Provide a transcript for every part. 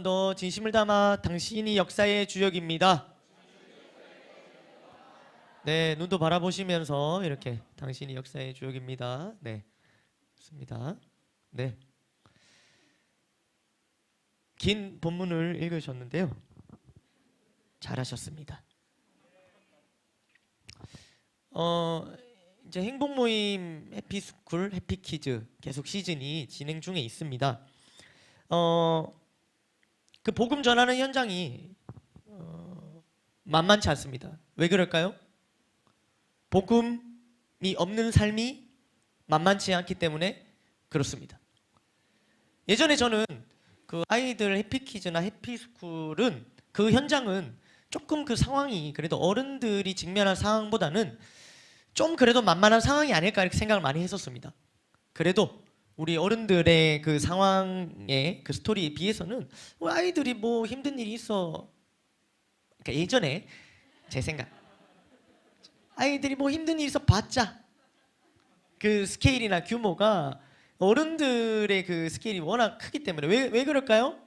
번 더 진심을 담아 당신이 역사의 주역입니다. 네, 눈도 바라보시면서 이렇게 당신이 역사의 주역입니다. 네, 좋습니다. 네, 긴 본문을 읽으셨는데요. 잘하셨습니다. 이제 행복 모임 해피스쿨 해피키즈 계속 시즌이 진행 중에 있습니다. 그 복음 전하는 현장이 만만치 않습니다. 왜 그럴까요? 복음이 없는 삶이 만만치 않기 때문에 그렇습니다. 예전에 저는 그 아이들 해피키즈나 해피스쿨은 그 현장은 조금 그 상황이 그래도 어른들이 직면한 상황보다는 좀 그래도 만만한 상황이 아닐까 이렇게 생각을 많이 했었습니다. 그래도 우리 어른들의 그 상황의 그 스토리에 비해서는 아이들이 뭐 힘든 일이 있어. 그러니까 예전에 제 생각, 아이들이 뭐 힘든 일이 있어 봤자 그 스케일이나 규모가 어른들의 그 스케일이 워낙 크기 때문에 왜 그럴까요?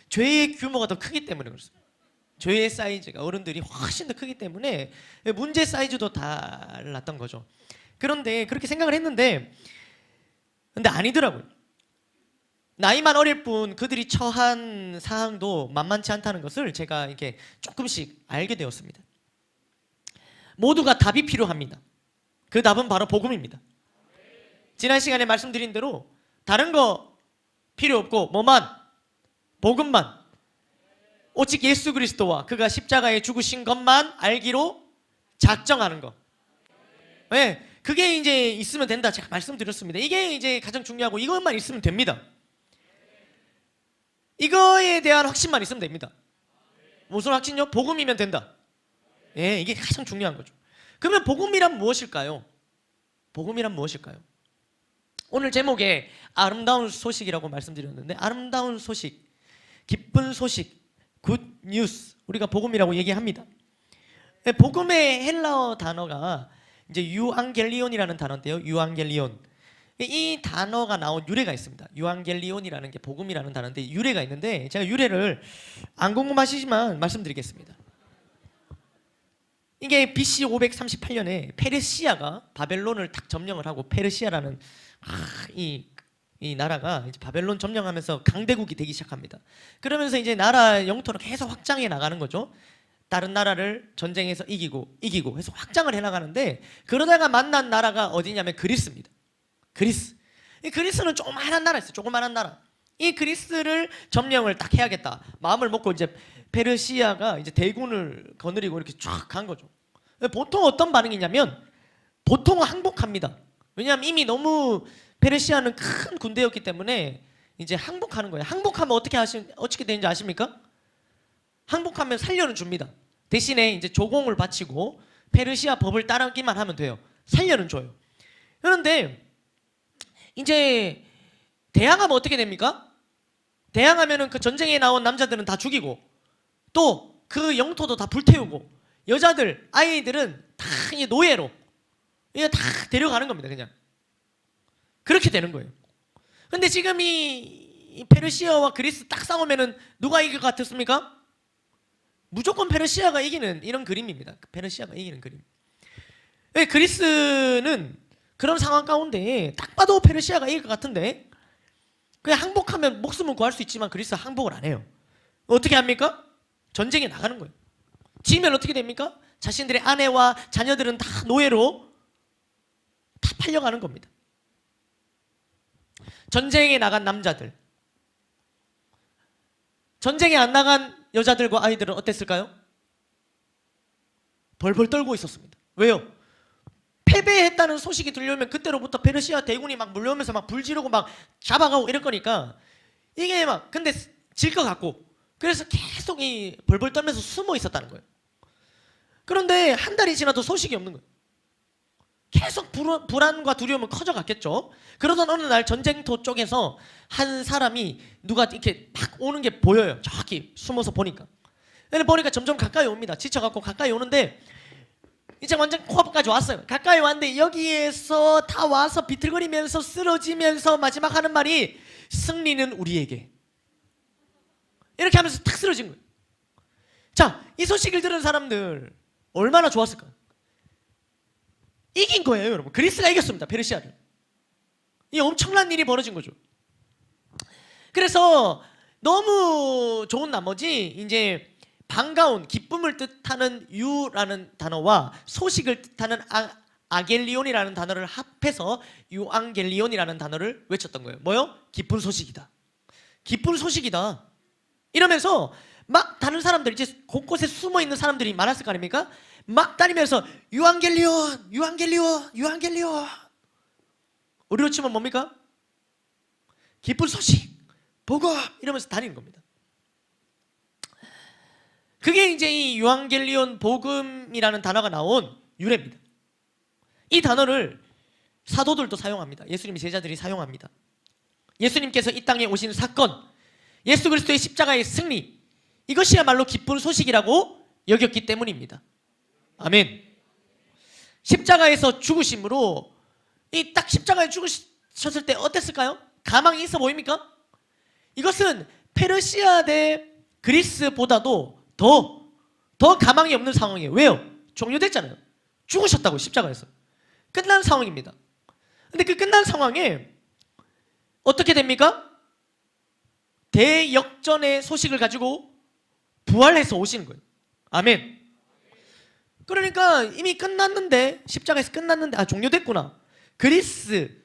죄의 규모가 더 크기 때문에 그렇습니다. 죄의 사이즈가 어른들이 훨씬 더 크기 때문에 문제 사이즈도 달랐던 거죠. 그런데 그렇게 생각을 했는데 근데 아니더라고요. 나이만 어릴 뿐 그들이 처한 사항도 만만치 않다는 것을 제가 이렇게 조금씩 알게 되었습니다. 모두가 답이 필요합니다. 그 답은 바로 복음입니다. 지난 시간에 말씀드린 대로 다른 거 필요 없고 뭐만? 복음만. 오직 예수 그리스도와 그가 십자가에 죽으신 것만 알기로 작정하는 것. 네, 그게 이제 있으면 된다. 제가 말씀드렸습니다. 이게 이제 가장 중요하고 이것만 있으면 됩니다. 이거에 대한 확신만 있으면 됩니다. 무슨 확신요? 복음이면 된다. 예, 이게 가장 중요한 거죠. 그러면 복음이란 무엇일까요? 복음이란 무엇일까요? 오늘 제목에 아름다운 소식이라고 말씀드렸는데 아름다운 소식, 기쁜 소식, 굿 뉴스, 우리가 복음이라고 얘기합니다. 복음의 헬라어 단어가 이제 유앙겔리온이라는 단어인데요. 유앙겔리온. 이 단어가 나온 유래가 있습니다. 유앙겔리온이라는 게 복음이라는 단어인데 유래가 있는데 제가 유래를 안 궁금하시지만 말씀드리겠습니다. 이게 BC 538년에 페르시아가 바벨론을 딱 점령을 하고 페르시아라는 이 나라가 이제 바벨론 점령하면서 강대국이 되기 시작합니다. 그러면서 이제 나라 영토를 계속 확장해 나가는 거죠. 다른 나라를 전쟁에서 이기고 해서 확장을 해 나가는데 그러다가 만난 나라가 어디냐면 그리스입니다. 그리스. 이 그리스는 조그마한 나라였어요. 조그마한 나라. 이 그리스를 점령을 딱 해야겠다 마음을 먹고 이제 페르시아가 이제 대군을 거느리고 이렇게 쫙 간 거죠. 보통 어떤 반응이냐면 보통은 항복합니다. 왜냐하면 이미 너무 페르시아는 큰 군대였기 때문에 이제 항복하는 거예요. 항복하면 어떻게 되는지 아십니까? 항복하면 살려는 줍니다. 대신에 이제 조공을 바치고 페르시아 법을 따르기만 하면 돼요. 살려는 줘요. 그런데 이제 대항하면 어떻게 됩니까? 대항하면은 그 전쟁에 나온 남자들은 다 죽이고 또 그 영토도 다 불태우고 여자들, 아이들은 다 노예로 이게 다 데려가는 겁니다. 그냥 그렇게 되는 거예요. 근데 지금 이 페르시아와 그리스 딱 싸우면은 누가 이길 것 같았습니까? 무조건 페르시아가 이기는 이런 그림입니다. 페르시아가 이기는 그림. 그리스는 그런 상황 가운데 딱 봐도 페르시아가 이길 것 같은데 그냥 항복하면 목숨은 구할 수 있지만 그리스가 항복을 안 해요. 어떻게 합니까? 전쟁에 나가는 거예요. 지면 어떻게 됩니까? 자신들의 아내와 자녀들은 다 노예로 다 팔려가는 겁니다. 전쟁에 나간 남자들, 전쟁에 안 나간 여자들과 아이들은 어땠을까요? 벌벌 떨고 있었습니다. 왜요? 패배했다는 소식이 들려오면 그때로부터 페르시아 대군이 막 물려오면서 막 불 지르고 막 잡아가고 이럴 거니까 이게 막 근데 질 것 같고 그래서 계속 이 벌벌 떨면서 숨어 있었다는 거예요. 그런데 한 달이 지나도 소식이 없는 거예요. 계속 불안과 두려움은 커져갔겠죠. 그러던 어느 날 전쟁터 쪽에서 한 사람이 누가 이렇게 막 오는 게 보여요. 저기 숨어서 보니까 점점 가까이 옵니다. 지쳐갖고 가까이 오는데 이제 완전 코앞까지 왔어요. 가까이 왔는데 여기에서 다 와서 비틀거리면서 쓰러지면서 마지막 하는 말이 승리는 우리에게. 이렇게 하면서 탁 쓰러진 거예요. 자, 이 소식을 들은 사람들 얼마나 좋았을까? 이긴 거예요, 여러분. 그리스가 이겼습니다, 페르시아를. 이 엄청난 일이 벌어진 거죠. 그래서 너무 좋은 나머지 이제 반가운, 기쁨을 뜻하는 유라는 단어와 소식을 뜻하는 아겔리온이라는 단어를 합해서 유앙겔리온이라는 단어를 외쳤던 거예요. 뭐요? 기쁜 소식이다. 기쁜 소식이다. 이러면서 막 다른 사람들, 이제 곳곳에 숨어 있는 사람들이 많았을 거 아닙니까? 막 다니면서 유앙겔리온, 유앙겔리온, 유앙겔리온. 우리로 치면 뭡니까? 기쁜 소식, 복음 이러면서 다니는 겁니다. 그게 이제 이 유앙겔리온 복음이라는 단어가 나온 유래입니다. 이 단어를 사도들도 사용합니다. 예수님의 제자들이 사용합니다. 예수님께서 이 땅에 오신 사건, 예수 그리스도의 십자가의 승리, 이것이야말로 기쁜 소식이라고 여겼기 때문입니다. 아멘. 십자가에서 죽으심으로 이 딱 십자가에 죽으셨을 때 어땠을까요? 가망이 있어 보입니까? 이것은 페르시아 대 그리스보다도 더 가망이 없는 상황이에요. 왜요? 종료됐잖아요. 죽으셨다고, 십자가에서. 끝난 상황입니다. 근데 그 끝난 상황에 어떻게 됩니까? 대역전의 소식을 가지고 부활해서 오시는 거예요. 아멘. 그러니까 이미 끝났는데, 십자가에서 끝났는데, 종료됐구나. 그리스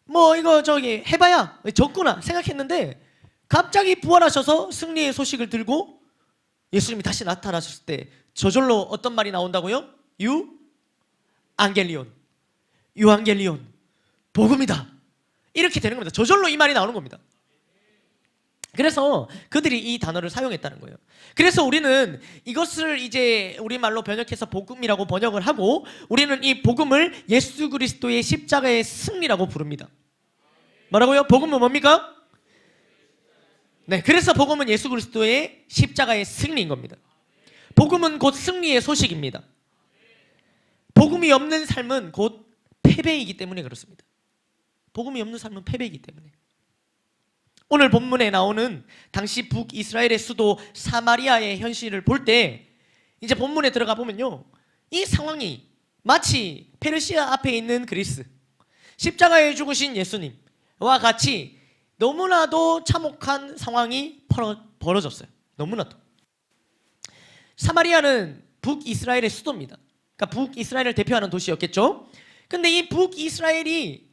뭐 이거 저기 해봐야 졌구나 생각했는데 갑자기 부활하셔서 승리의 소식을 들고 예수님이 다시 나타나셨을 때 저절로 어떤 말이 나온다고요? 유앙겔리온, 유앙겔리온, 복음이다. 이렇게 되는 겁니다. 저절로 이 말이 나오는 겁니다. 그래서 그들이 이 단어를 사용했다는 거예요. 그래서 우리는 이것을 이제 우리말로 번역해서 복음이라고 번역을 하고, 우리는 이 복음을 예수 그리스도의 십자가의 승리라고 부릅니다. 뭐라고요? 복음은 뭡니까? 네, 그래서 복음은 예수 그리스도의 십자가의 승리인 겁니다. 복음은 곧 승리의 소식입니다. 복음이 없는 삶은 곧 패배이기 때문에 그렇습니다. 복음이 없는 삶은 패배이기 때문에. 오늘 본문에 나오는 당시 북이스라엘의 수도 사마리아의 현실을 볼 때 이제 본문에 들어가 보면요, 이 상황이 마치 페르시아 앞에 있는 그리스, 십자가에 죽으신 예수님과 같이 너무나도 참혹한 상황이 벌어졌어요. 너무나도. 사마리아는 북이스라엘의 수도입니다. 그러니까 북이스라엘을 대표하는 도시였겠죠. 근데 이 북이스라엘이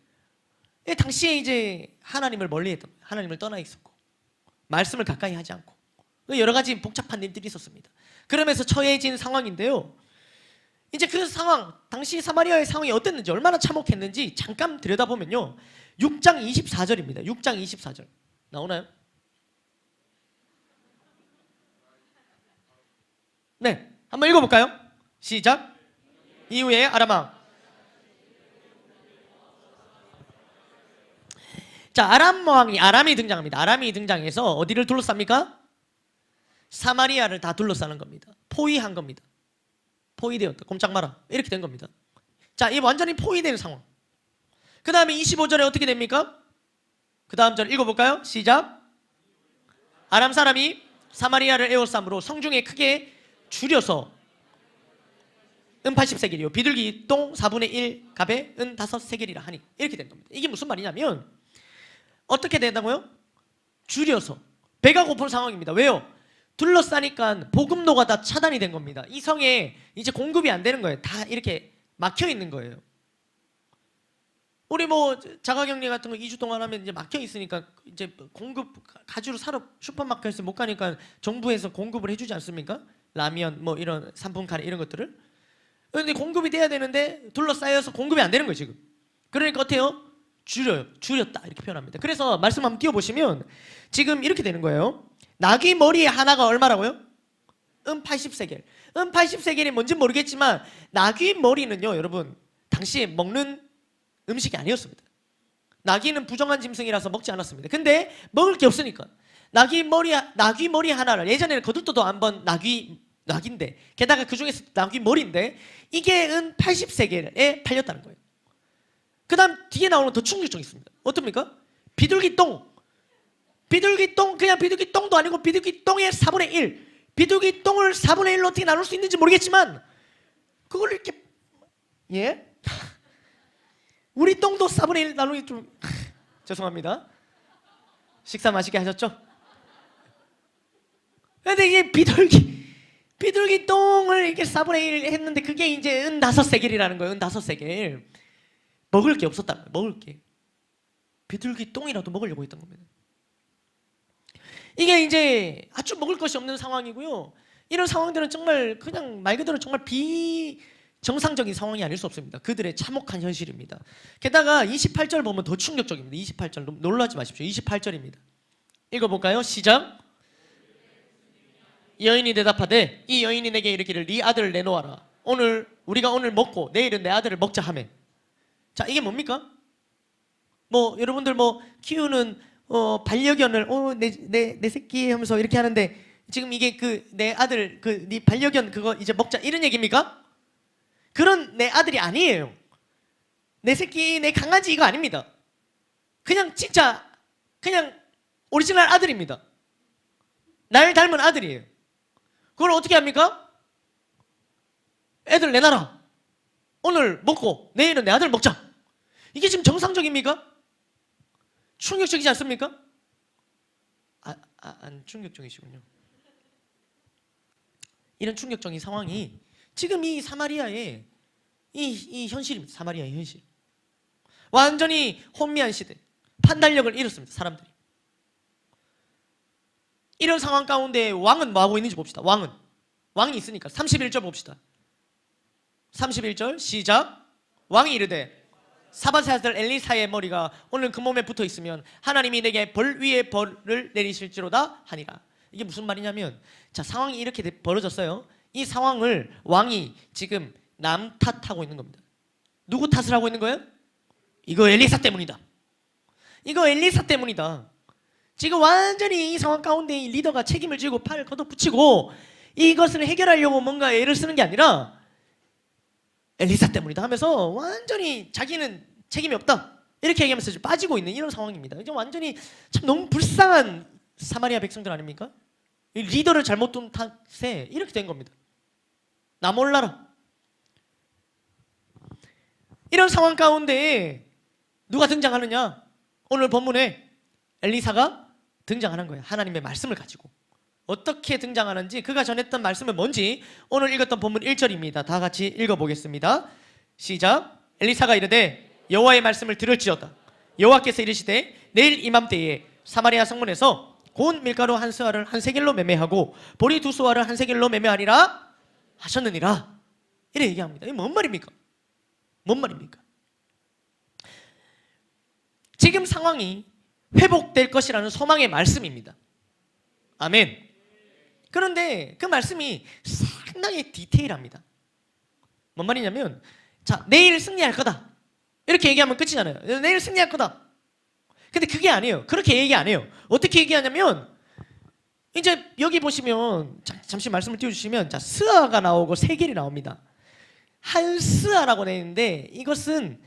당시에 이제 하나님을 멀리했던, 하나님을 떠나 있었고 말씀을 가까이 하지 않고 여러 가지 복잡한 일들이 있었습니다. 그러면서 처해진 상황인데요, 이제 그 상황, 당시 사마리아의 상황이 어땠는지, 얼마나 참혹했는지 잠깐 들여다보면요, 6장 24절입니다. 6장 24절 나오나요? 네, 한번 읽어볼까요? 시작. 이후에 아람 자, 아람이 등장합니다. 아람이 등장해서 어디를 둘러쌉니까? 사마리아를 다 둘러싸는 겁니다. 포위한 겁니다. 포위되었다. 꼼짝 마라. 이렇게 된 겁니다. 자, 이 완전히 포위된 상황. 그 다음에 25절에 어떻게 됩니까? 그 다음 절 읽어볼까요? 시작. 아람 사람이 사마리아를 에워싸므로 성중에 크게 줄여서 80세겔이요 비둘기 똥 4분의 1 갑에 5세겔이라 하니, 이렇게 된 겁니다. 이게 무슨 말이냐면 어떻게 된다고요? 줄여서 배가 고픈 상황입니다. 왜요? 둘러싸니까 보급로가 다 차단이 된 겁니다. 이 성에 이제 공급이 안 되는 거예요. 다 이렇게 막혀 있는 거예요. 우리 뭐 자가격리 같은 거 2주 동안 하면 이제 막혀 있으니까 이제 공급 가지로 사러 슈퍼마켓에서 못 가니까 정부에서 공급을 해주지 않습니까? 라면 뭐 이런 산품 카레 이런 것들을. 그런데 공급이 돼야 되는데 둘러싸여서 공급이 안 되는 거예요 지금. 그러니까 어때요? 줄였다 이렇게 표현합니다. 그래서 말씀 한번 띄워보시면 지금 이렇게 되는 거예요. 나귀 머리 하나가 얼마라고요? 80세겔. 80세겔이 뭔지 모르겠지만 나귀 머리는요, 여러분, 당시에 먹는 음식이 아니었습니다. 나귀는 부정한 짐승이라서 먹지 않았습니다. 근데 먹을 게 없으니까 나귀 머리 하나를, 예전에는 거들떠도 한번 나귀인데, 게다가 그 중에서 나귀 머리인데 이게 80세겔에 팔렸다는 거예요. 그 다음 뒤에 나오는 더 충격적이 있습니다. 어떻습니까? 비둘기 비둘기똥, 그냥 비둘기똥도 아니고 비둘기똥의 4분의 1. 비둘기똥을 4분의 1로 어떻게 나눌 수 있는지 모르겠지만 그걸 이렇게, 예? 우리 똥도 4분의 1 나누기 좀 죄송합니다. 식사 맛있게 하셨죠? 근데 이게 비둘기 똥을 이렇게 4분의 1 했는데 그게 이제 15세겔이라는 거예요. 15세겔. 먹을 게 없었다는 거예요. 먹을 게. 비둘기 똥이라도 먹으려고 했던 겁니다. 이게 이제 아주 먹을 것이 없는 상황이고요. 이런 상황들은 정말 그냥 말 그대로 정말 비정상적인 상황이 아닐 수 없습니다. 그들의 참혹한 현실입니다. 게다가 28절 보면 더 충격적입니다. 28절 놀라지 마십시오. 28절입니다. 읽어볼까요? 시작. 여인이 대답하되 이 여인이 내게 이르기를 네 아들을 내놓아라. 우리가 오늘 먹고 내일은 내 아들을 먹자 하매. 자, 이게 뭡니까? 뭐 여러분들 뭐 키우는 반려견을 내 새끼 하면서 이렇게 하는데 지금 이게 그 내 아들 그 네 반려견 그거 이제 먹자 이런 얘기입니까? 그런 내 아들이 아니에요. 내 새끼 내 강아지 이거 아닙니다. 그냥 진짜 그냥 오리지널 아들입니다. 날 닮은 아들이에요. 그걸 어떻게 합니까? 애들 내놔라. 오늘 먹고 내일은 내 아들 먹자. 이게 지금 정상적입니까? 충격적이지 않습니까? 안 충격적이시군요. 이런 충격적인 상황이 지금 이 사마리아의 이 현실입니다. 사마리아의 현실. 완전히 혼미한 시대. 판단력을 잃었습니다. 사람들이. 이런 상황 가운데 왕은 뭐 하고 있는지 봅시다. 왕이 있으니까 31절 봅시다. 31절 시작. 왕이 이르되 사밧의 아들 엘리사의 머리가 오늘 그 몸에 붙어 있으면 하나님이 내게 벌 위에 벌을 내리실지로다 하니라. 이게 무슨 말이냐면 자, 상황이 이렇게 벌어졌어요. 이 상황을 왕이 지금 남 탓하고 있는 겁니다. 누구 탓을 하고 있는 거예요? 이거 엘리사 때문이다. 이거 엘리사 때문이다. 지금 완전히 이 상황 가운데 이 리더가 책임을 지고 팔을 걷어붙이고 이것을 해결하려고 뭔가 애를 쓰는 게 아니라 엘리사 때문이다 하면서 완전히 자기는 책임이 없다 이렇게 얘기하면서 지금 빠지고 있는 이런 상황입니다. 이제 완전히 참 너무 불쌍한 사마리아 백성들 아닙니까? 이 리더를 잘못 둔 탓에 이렇게 된 겁니다. 나 몰라라. 이런 상황 가운데 누가 등장하느냐? 오늘 본문에 엘리사가 등장하는 거예요. 하나님의 말씀을 가지고. 어떻게 등장하는지 그가 전했던 말씀은 뭔지 오늘 읽었던 본문 1절입니다. 다 같이 읽어보겠습니다. 시작. 엘리사가 이르되 여호와의 말씀을 들을지어다. 여호와께서 이르시되 내일 이맘때에 사마리아 성문에서 고운 밀가루 한 스와를 한 세겔로 매매하고 보리 두 스와를 한 세겔로 매매하리라 하셨느니라. 이래 얘기합니다. 이게 뭔 말입니까? 뭔 말입니까? 지금 상황이 회복될 것이라는 소망의 말씀입니다. 아멘. 그런데 그 말씀이 상당히 디테일합니다. 뭔 말이냐면 자, 내일 승리할 거다 이렇게 얘기하면 끝이잖아요. 내일 승리할 거다. 근데 그게 아니에요. 그렇게 얘기 안 해요. 어떻게 얘기하냐면 이제 여기 보시면 잠시 말씀을 띄워주시면 자, 스아가 나오고 세겔이 나옵니다. 한 스아라고 되어 있는데 이것은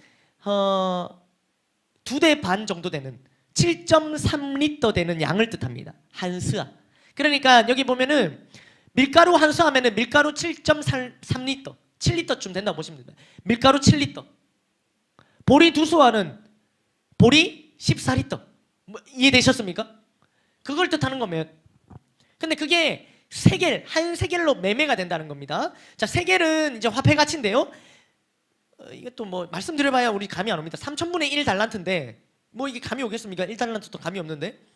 2대 반 정도 되는 7.3리터 되는 양을 뜻합니다. 한 스아. 그러니까 여기 보면은 밀가루 한 수 하면은 밀가루 7.3리터 7리터쯤 된다고 보시면 됩니다. 밀가루 7리터. 보리 두 수와는 보리 14리터. 뭐 이해되셨습니까? 그걸 뜻하는 거면. 근데 그게 세겔, 한 세겔로 매매가 된다는 겁니다. 자, 세겔은 이제 화폐 가치인데요. 이것도 뭐 말씀드려봐야 우리 감이 안 옵니다. 3,000분의 1 달란트인데 뭐 이게 감이 오겠습니까? 1달란트도 감이 없는데.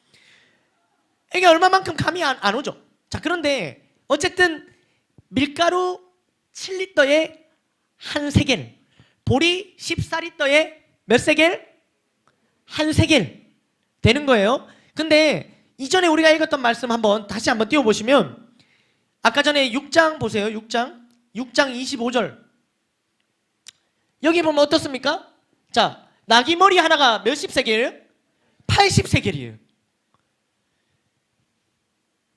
이게 얼마만큼 감이 안 오죠. 자, 그런데 어쨌든 밀가루 7리터에 한 세겔, 보리 14리터에 몇 세겔? 한 세겔 되는 거예요. 근데 이전에 우리가 읽었던 말씀 다시 한번 띄워보시면 아까 전에 6장 보세요. 6장 25절 여기 보면 어떻습니까? 자, 나귀 머리 하나가 몇십 세겔? 80세겔이에요.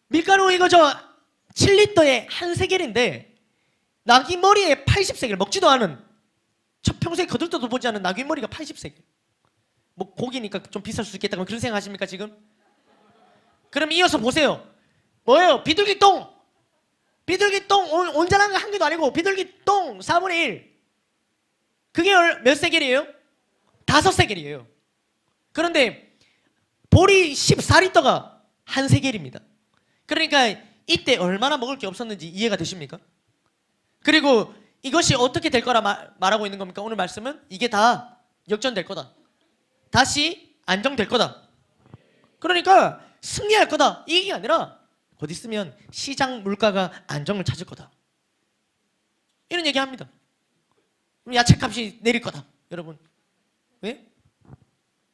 밀가루 이거 7리터에 한 세겔인데 나귀 머리에 80세겔 먹지도 않은 저 평소에 거들떠도 보지 않은 나귀 머리가 80세겔. 뭐 고기니까 좀 비쌀 수 있겠다 그런 생각 하십니까 지금? 그럼 이어서 보세요. 뭐예요? 비둘기 똥. 비둘기 똥 온전한 거 한 개도 아니고 비둘기 똥 4분의 1. 그게 몇 세겔이에요? 5세겔이에요. 그런데 보리 14리터가 1세겔입니다. 그러니까 이때 얼마나 먹을 게 없었는지 이해가 되십니까? 그리고 이것이 어떻게 될 거라 말하고 있는 겁니까? 오늘 말씀은 이게 다 역전될 거다. 다시 안정될 거다. 그러니까 승리할 거다. 이 얘기가 아니라 곧 있으면 시장 물가가 안정을 찾을 거다. 이런 얘기합니다. 야채값이 내릴 거다. 여러분. 왜?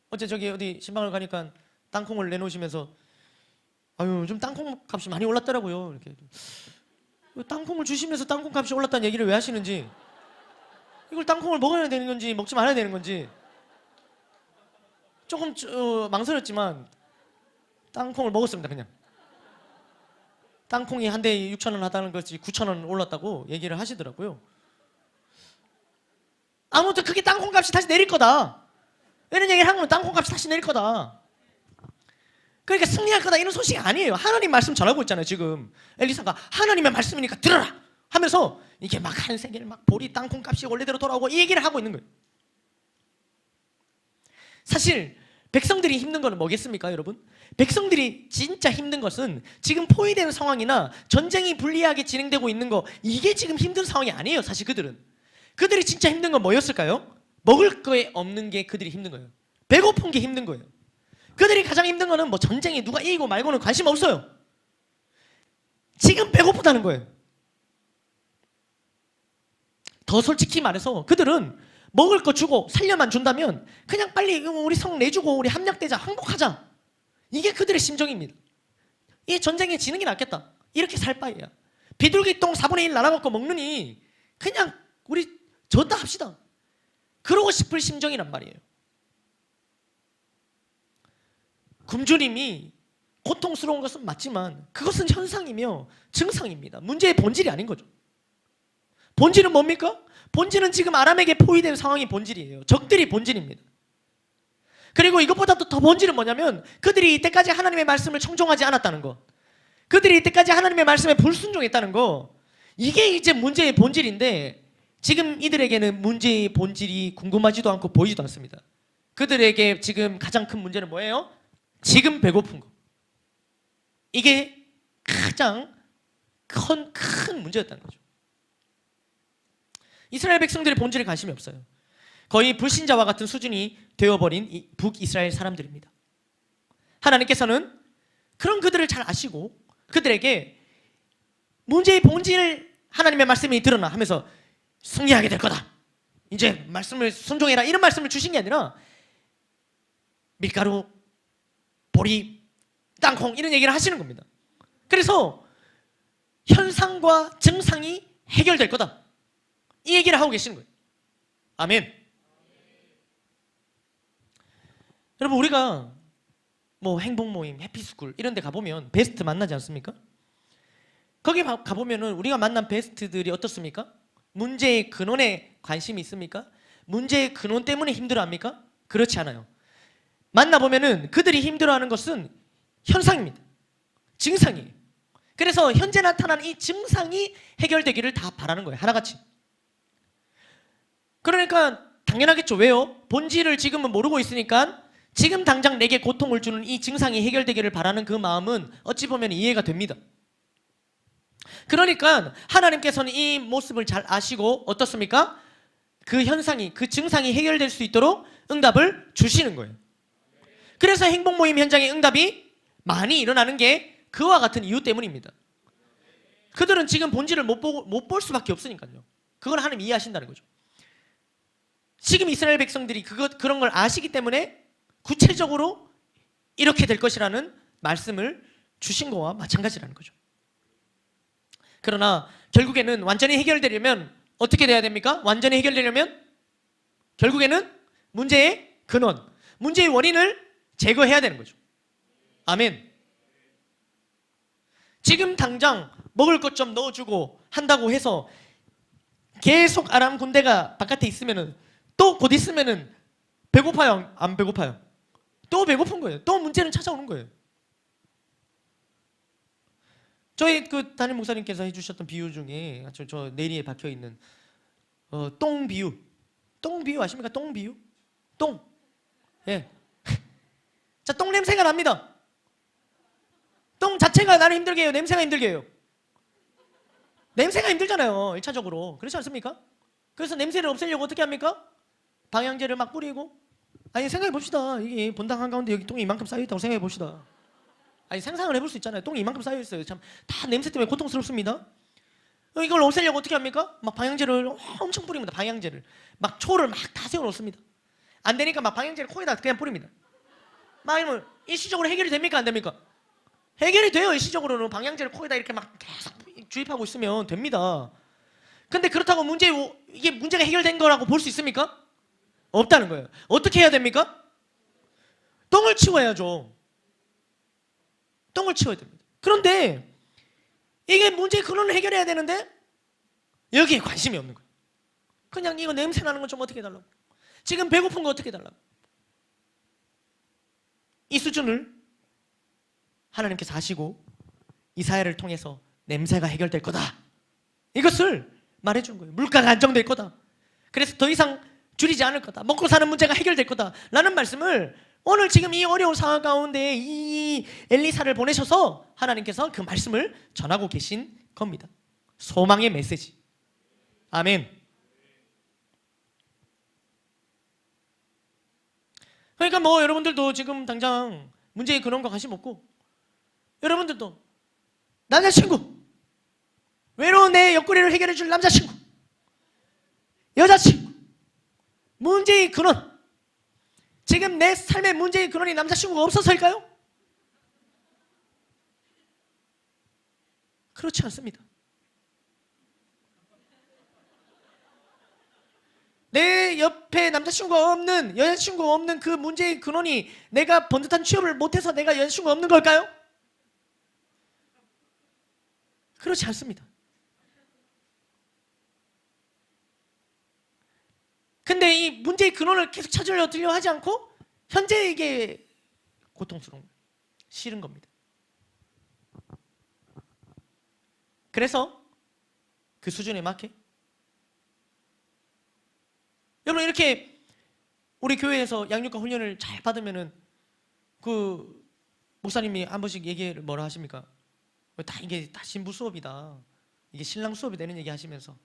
어제 저기 어디 신방을 가니까 땅콩을 내놓으시면서 아유 요즘 땅콩 값이 많이 올랐더라고요. 이렇게 땅콩을 주시면서 땅콩 값이 올랐다는 얘기를 왜 하시는지, 이걸 땅콩을 먹어야 되는 건지 먹지 말아야 되는 건지 조금 망설였지만 땅콩을 먹었습니다. 그냥 땅콩이 한 대에 6,000원 하다는 것이 9,000원 올랐다고 얘기를 하시더라고요. 아무튼 그게 땅콩 값이 다시 내릴 거다. 이런 얘기를 한 건 땅콩 값이 다시 내릴 거다. 그러니까 승리할 거다 이런 소식이 아니에요. 하나님 말씀 전하고 있잖아요. 지금 엘리사가 하나님의 말씀이니까 들어라 하면서 이게 막 한 세계를 막 보리 땅콩 값이 원래대로 돌아오고 이 얘기를 하고 있는 거예요. 사실 백성들이 힘든 거는 뭐겠습니까, 여러분? 백성들이 진짜 힘든 것은 지금 포위되는 상황이나 전쟁이 불리하게 진행되고 있는 거, 이게 지금 힘든 상황이 아니에요. 사실 그들이 진짜 힘든 건 뭐였을까요? 먹을 거에 없는 게 그들이 힘든 거예요. 배고픈 게 힘든 거예요. 그들이 가장 힘든 거는 뭐 전쟁에 누가 이기고 말고는 관심 없어요. 지금 배고프다는 거예요. 더 솔직히 말해서 그들은 먹을 거 주고 살려만 준다면 그냥 빨리 우리 성 내주고 우리 함락되자, 항복하자. 이게 그들의 심정입니다. 이 전쟁에 지는 게 낫겠다. 이렇게 살 바에야 비둘기 똥 4분의 1 나눠 먹고 먹느니 그냥 우리 졌다 합시다. 그러고 싶을 심정이란 말이에요. 굶주림이 고통스러운 것은 맞지만 그것은 현상이며 증상입니다. 문제의 본질이 아닌 거죠. 본질은 뭡니까? 본질은 지금 아람에게 포위된 상황이 본질이에요. 적들이 본질입니다. 그리고 이것보다도 더 본질은 뭐냐면 그들이 이때까지 하나님의 말씀을 청종하지 않았다는 것, 그들이 이때까지 하나님의 말씀에 불순종했다는 거, 이게 이제 문제의 본질인데 지금 이들에게는 문제의 본질이 궁금하지도 않고 보이지도 않습니다. 그들에게 지금 가장 큰 문제는 뭐예요? 지금 배고픈 거. 이게 가장 큰 문제였다는 거죠. 이스라엘 백성들의 본질에 관심이 없어요. 거의 불신자와 같은 수준이 되어버린 북이스라엘 사람들입니다. 하나님께서는 그런 그들을 잘 아시고 그들에게 문제의 본질을 하나님의 말씀이 드러나 하면서 승리하게 될 거다. 이제 말씀을 순종해라. 이런 말씀을 주신 게 아니라 밀가루, 보리, 땅콩 이런 얘기를 하시는 겁니다. 그래서 현상과 증상이 해결될 거다. 이 얘기를 하고 계시는 거예요. 아멘. 여러분 우리가 뭐 행복모임, 해피스쿨 이런 데 가보면 베스트 만나지 않습니까? 거기 가보면은 우리가 만난 베스트들이 어떻습니까? 문제의 근원에 관심이 있습니까? 문제의 근원 때문에 힘들어합니까? 그렇지 않아요. 만나보면은 그들이 힘들어하는 것은 현상입니다. 증상이에요. 그래서 현재 나타난 이 증상이 해결되기를 다 바라는 거예요. 하나같이. 그러니까 당연하겠죠. 왜요? 본질을 지금은 모르고 있으니까 지금 당장 내게 고통을 주는 이 증상이 해결되기를 바라는 그 마음은 어찌 보면 이해가 됩니다. 그러니까 하나님께서는 이 모습을 잘 아시고 어떻습니까? 그 현상이, 그 증상이 해결될 수 있도록 응답을 주시는 거예요. 그래서 행복 모임 현장에 응답이 많이 일어나는 게 그와 같은 이유 때문입니다. 그들은 지금 본질을 못 볼 수밖에 없으니까요. 그걸 하나님 이해하신다는 거죠. 지금 이스라엘 백성들이 그런 걸 아시기 때문에 구체적으로 이렇게 될 것이라는 말씀을 주신 거와 마찬가지라는 거죠. 그러나 결국에는 완전히 해결되려면 어떻게 돼야 됩니까? 완전히 해결되려면 결국에는 문제의 근원, 문제의 원인을 제거해야 되는 거죠. 아멘. 지금 당장 먹을 것 좀 넣어주고 한다고 해서 계속 아람 군대가 바깥에 있으면은 또 곧 있으면은 배고파요? 안 배고파요? 또 배고픈 거예요. 또 문제는 찾아오는 거예요. 저희 그 담임 목사님께서 해주셨던 비유 중에 저 내리에 박혀 있는 똥 비유. 똥 비유 아십니까? 똥 비유? 똥. 예. 자, 똥 냄새가 납니다. 똥 자체가 나를 힘들게 해요? 냄새가 힘들게 해요? 냄새가 힘들잖아요. 1차적으로. 그렇지 않습니까? 그래서 냄새를 없애려고 어떻게 합니까? 방향제를 막 뿌리고. 아니, 생각해 봅시다. 이게 본당 한가운데 여기 똥이 이만큼 쌓여있다고 생각해 봅시다. 아니, 상상을 해볼 수 있잖아요. 똥이 이만큼 쌓여있어요. 참, 다 냄새 때문에 고통스럽습니다. 이걸 없애려고 어떻게 합니까? 막 방향제를 엄청 뿌립니다. 방향제를. 막 초를 막 다 세워놓습니다. 안 되니까 막 방향제를 코에다 그냥 뿌립니다. 막 이러면 일시적으로 해결이 됩니까? 안 됩니까? 해결이 돼요. 일시적으로는 방향제를 코에다 이렇게 막 계속 주입하고 있으면 됩니다. 근데 그렇다고 이게 문제가 해결된 거라고 볼 수 있습니까? 없다는 거예요. 어떻게 해야 됩니까? 똥을 치워야죠. 똥을 치워야 됩니다. 그런데 이게 문제의 근원을 해결해야 되는데 여기에 관심이 없는 거예요. 그냥 이거 냄새 나는 건 좀 어떻게 해달라고, 지금 배고픈 거 어떻게 해달라고. 이 수준을 하나님께서 하시고 이사야를 통해서 냄새가 해결될 거다, 이것을 말해준 거예요. 물가가 안정될 거다. 그래서 더 이상 줄이지 않을 거다. 먹고 사는 문제가 해결될 거다 라는 말씀을 오늘 지금 이 어려운 상황 가운데 이 엘리사를 보내셔서 하나님께서 그 말씀을 전하고 계신 겁니다. 소망의 메시지. 아멘. 그러니까 뭐 여러분들도 지금 당장 문제의 근원과 관심 없고, 여러분들도 남자친구, 외로운 내 옆구리를 해결해 줄 남자친구, 여자친구, 문제의 근원, 지금 내 삶의 문제의 근원이 남자친구가 없어서일까요? 그렇지 않습니다. 내 옆에 남자친구가 없는, 여자친구가 없는 그 문제의 근원이 내가 번듯한 취업을 못해서 내가 여자친구가 없는 걸까요? 그렇지 않습니다. 근데 이 문제의 근원을 계속 찾으려 하지 않고 현재 이게 고통스러운, 싫은 겁니다. 그래서 그 수준에 맞게 여러분, 이렇게 우리 교회에서 양육과 훈련을 잘 받으면은 그 목사님이 한 번씩 얘기를 뭐라 하십니까? 이게 다 신부 수업이다, 이게 신랑 수업이 되는 얘기 하시면서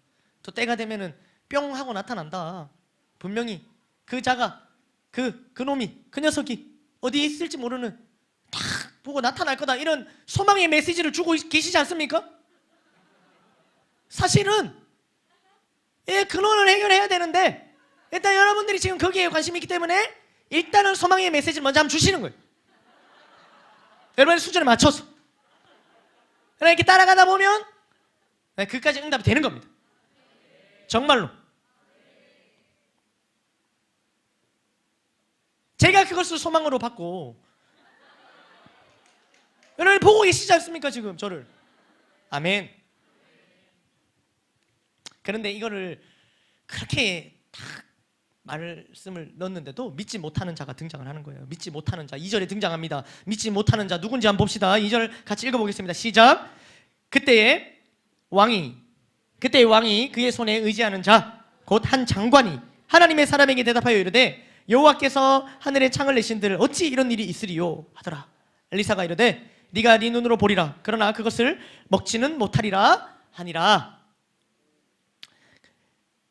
또 때가 되면은 뿅 하고 나타난다. 분명히 그 자가 그 놈이, 그 녀석이 어디 있을지 모르는 딱 보고 나타날 거다, 이런 소망의 메시지를 주고 계시지 않습니까? 사실은 이 근원을 해결해야 되는데 일단 여러분들이 지금 거기에 관심이 있기 때문에 일단은 소망의 메시지를 먼저 한번 주시는 거예요. 여러분의 수준에 맞춰서. 그러니까 이렇게 따라가다 보면 그까지 응답이 되는 겁니다. 정말로. 제가 그것을 소망으로 받고, 여러분 보고 계시지 않습니까 지금 저를? 아멘. 그런데 이거를 그렇게 딱 말씀을 넣었는데도 믿지 못하는 자가 등장을 하는 거예요. 믿지 못하는 자, 2절에 등장합니다. 믿지 못하는 자 누군지 한번 봅시다. 2절 같이 읽어보겠습니다. 시작. 그때의 왕이 그의 손에 의지하는 자 곧 한 장관이 하나님의 사람에게 대답하여 이르되 여호와께서 하늘에 창을 내신들 어찌 이런 일이 있으리요 하더라. 엘리사가 이르되 네가 네 눈으로 보리라. 그러나 그것을 먹지는 못하리라 하니라.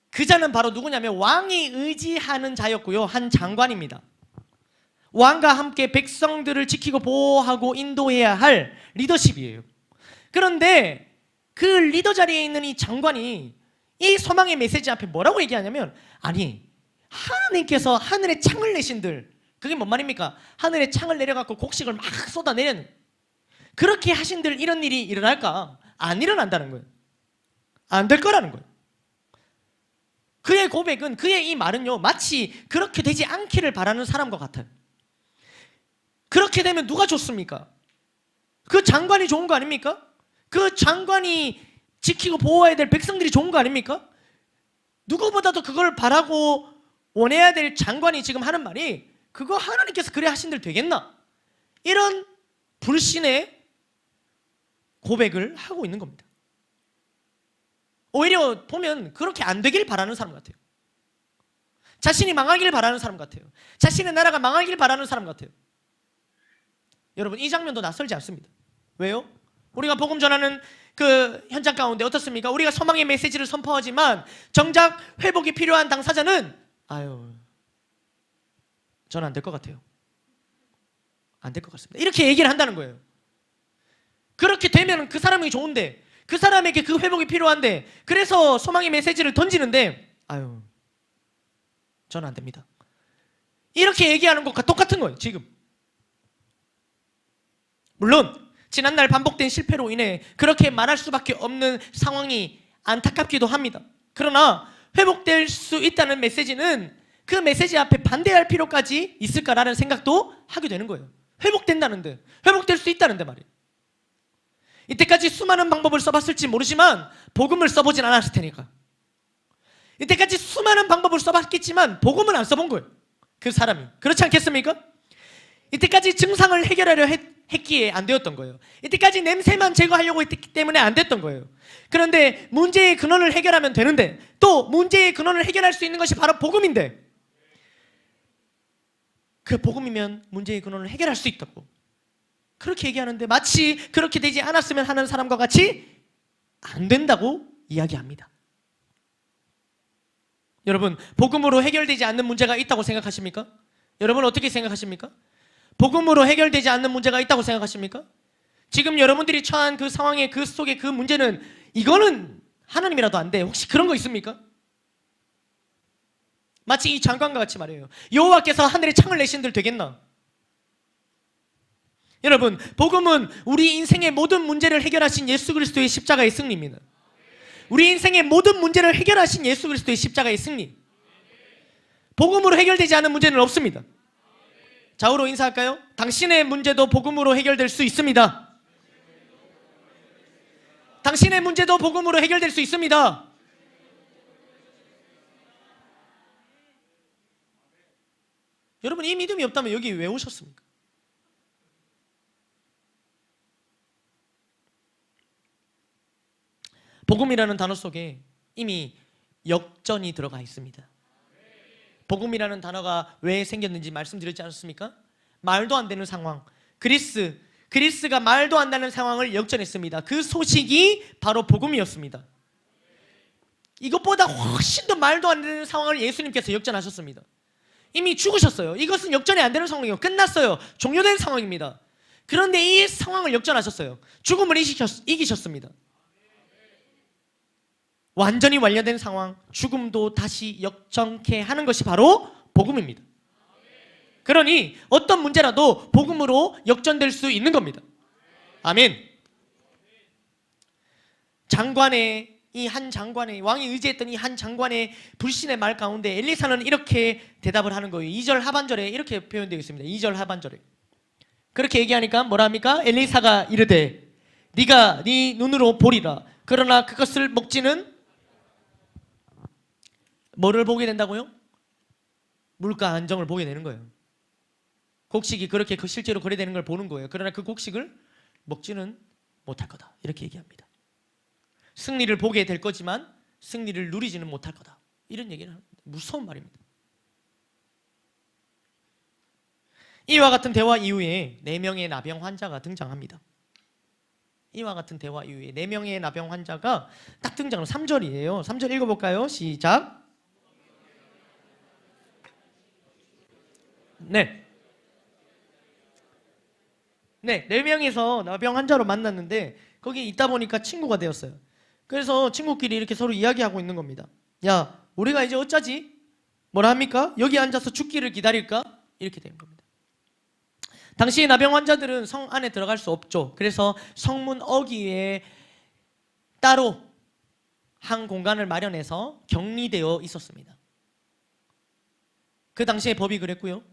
그 자는 바로 누구냐면 왕이 의지하는 자였고요, 한 장관입니다. 왕과 함께 백성들을 지키고 보호하고 인도해야 할 리더십이에요. 그런데 그 리더 자리에 있는 이 장관이 이 소망의 메시지 앞에 뭐라고 얘기하냐면, 아니 하나님께서 하늘에 창을 내신들, 그게 뭔 말입니까? 하늘에 창을 내려갖고 곡식을 막 쏟아내는, 그렇게 하신들 이런 일이 일어날까? 안 일어난다는 거예요. 안 될 거라는 거예요. 그의 고백은, 그의 이 말은요, 마치 그렇게 되지 않기를 바라는 사람과 같아요. 그렇게 되면 누가 좋습니까? 그 장관이 좋은 거 아닙니까? 그 장관이 지키고 보호해야 될 백성들이 좋은 거 아닙니까? 누구보다도 그걸 바라고 원해야 될 장관이 지금 하는 말이, 그거 하나님께서 그래 하신들 되겠나? 이런 불신의 고백을 하고 있는 겁니다. 오히려 보면 그렇게 안 되길 바라는 사람 같아요. 자신이 망하길 바라는 사람 같아요. 자신의 나라가 망하길 바라는 사람 같아요. 여러분, 이 장면도 낯설지 않습니다. 왜요? 우리가 복음 전하는 그 현장 가운데 어떻습니까? 우리가 소망의 메시지를 선포하지만 정작 회복이 필요한 당사자는 저는 안 될 것 같아요. 안 될 것 같습니다. 이렇게 얘기를 한다는 거예요. 그렇게 되면 그 사람이 좋은데, 그 사람에게 그 회복이 필요한데, 그래서 소망의 메시지를 던지는데 저는 안 됩니다. 이렇게 얘기하는 것과 똑같은 거예요. 지금 물론 지난날 반복된 실패로 인해 그렇게 말할 수밖에 없는 상황이 안타깝기도 합니다. 그러나 회복될 수 있다는 메시지는 그 메시지 앞에 반대할 필요까지 있을까라는 생각도 하게 되는 거예요. 회복된다는데, 회복될 수 있다는데 말이에요. 이때까지 수많은 방법을 써봤을지 모르지만 복음을 써보진 않았을 테니까. 이때까지 수많은 방법을 써봤겠지만 복음은 안 써본 거예요. 그 사람이. 그렇지 않겠습니까? 이때까지 증상을 해결하려 했기에 안 되었던 거예요. 이때까지 냄새만 제거하려고 했기 때문에 안 됐던 거예요. 그런데 문제의 근원을 해결하면 되는데, 또 문제의 근원을 해결할 수 있는 것이 바로 복음인데, 그 복음이면 문제의 근원을 해결할 수 있다고 그렇게 얘기하는데, 마치 그렇게 되지 않았으면 하는 사람과 같이 안 된다고 이야기합니다. 여러분, 복음으로 해결되지 않는 문제가 있다고 생각하십니까? 여러분 어떻게 생각하십니까? 복음으로 해결되지 않는 문제가 있다고 생각하십니까? 지금 여러분들이 처한 그 상황의 그 속에 그 문제는, 이거는 하나님이라도 안 돼, 혹시 그런 거 있습니까? 마치 이 장관과 같이 말이에요. 여호와께서 하늘에 창을 내신들 되겠나? 여러분, 복음은 우리 인생의 모든 문제를 해결하신 예수 그리스도의 십자가의 승리입니다. 우리 인생의 모든 문제를 해결하신 예수 그리스도의 십자가의 승리. 복음으로 해결되지 않은 문제는 없습니다. 좌우로 인사할까요? 당신의 문제도 복음으로 해결될 수 있습니다. 당신의 문제도 복음으로 해결될 수 있습니다. 여러분, 이 믿음이 없다면 여기 왜 오셨습니까? 복음이라는 단어 속에 이미 역전이 들어가 있습니다. 복음이라는 단어가 왜 생겼는지 말씀드렸지 않았습니까? 말도 안 되는 상황, 그리스가 말도 안 되는 상황을 역전했습니다. 그 소식이 바로 복음이었습니다. 이것보다 훨씬 더 말도 안 되는 상황을 예수님께서 역전하셨습니다. 이미 죽으셨어요. 이것은 역전이 안 되는 상황이에요. 끝났어요. 종료된 상황입니다. 그런데 이 상황을 역전하셨어요. 죽음을 이기셨습니다. 완전히 완료된 상황, 죽음도 다시 역전케 하는 것이 바로 복음입니다. 그러니 어떤 문제라도 복음으로 역전될 수 있는 겁니다. 아멘. 이 한 장관의, 왕이 의지했던 이 한 장관의 불신의 말 가운데 엘리사는 이렇게 대답을 하는 거예요. 2절 하반절에 이렇게 표현되어 있습니다. 2절 하반절에 그렇게 얘기하니까 뭐라 합니까? 엘리사가 이르되 네가 네 눈으로 보리라. 그러나 그것을 먹지는, 뭐를 보게 된다고요? 물가 안정을 보게 되는 거예요. 곡식이 그렇게 실제로 거래되는 걸 보는 거예요. 그러나 그 곡식을 먹지는 못할 거다, 이렇게 얘기합니다. 승리를 보게 될 거지만 승리를 누리지는 못할 거다, 이런 얘기를 합니다. 무서운 말입니다. 이와 같은 대화 이후에 4명의 나병 환자가 등장합니다. 이와 같은 대화 이후에 4명의 나병 환자가 딱 등장을, 3절이에요. 3절 읽어볼까요? 시작. 네, 4명이서 나병 환자로 만났는데 거기 있다 보니까 친구가 되었어요. 그래서 친구끼리 이렇게 서로 이야기하고 있는 겁니다. 야, 우리가 이제 어쩌지? 뭐라 합니까? 여기 앉아서 죽기를 기다릴까? 이렇게 되는 겁니다. 당시 나병 환자들은 성 안에 들어갈 수 없죠. 그래서 성문 어귀에 따로 한 공간을 마련해서 격리되어 있었습니다. 그 당시의 법이 그랬고요.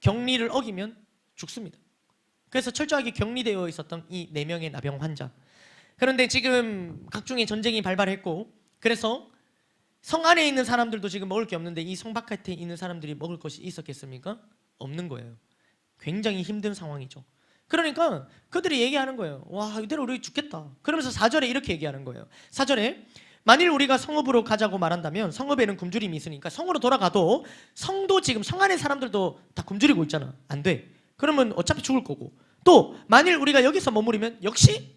격리를 어기면 죽습니다. 그래서 철저하게 격리되어 있었던 이 4명의 나병 환자. 그런데 지금 각종의 전쟁이 발발했고, 그래서 성 안에 있는 사람들도 지금 먹을 게 없는데 이 성 바깥에 있는 사람들이 먹을 것이 있었겠습니까? 없는 거예요. 굉장히 힘든 상황이죠. 그러니까 그들이 얘기하는 거예요. 와, 이대로 우리 죽겠다. 그러면서 4절에 이렇게 얘기하는 거예요. 4절에 만일 우리가 성읍으로 가자고 말한다면 성읍에는 굶주림이 있으니까 성으로 돌아가도 성도 지금 성 안의 사람들도 다 굶주리고 있잖아. 안 돼. 그러면 어차피 죽을 거고, 또 만일 우리가 여기서 머무르면 역시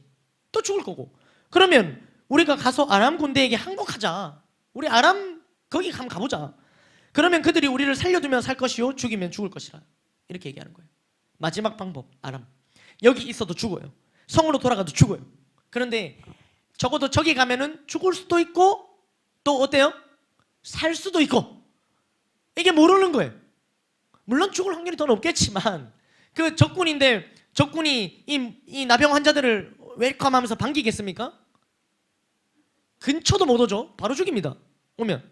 또 죽을 거고, 그러면 우리가 가서 아람 군대에게 항복하자. 우리 아람 거기 한번 가보자. 그러면 그들이 우리를 살려두면 살 것이요 죽이면 죽을 것이라. 이렇게 얘기하는 거예요. 마지막 방법, 아람. 여기 있어도 죽어요. 성으로 돌아가도 죽어요. 그런데 적어도 저기 가면은 죽을 수도 있고 또 어때요? 살 수도 있고, 이게 모르는 거예요. 물론 죽을 확률이 더 높겠지만 그 적군인데 적군이 이 나병 환자들을 웰컴하면서 반기겠습니까? 근처도 못 오죠. 바로 죽입니다. 오면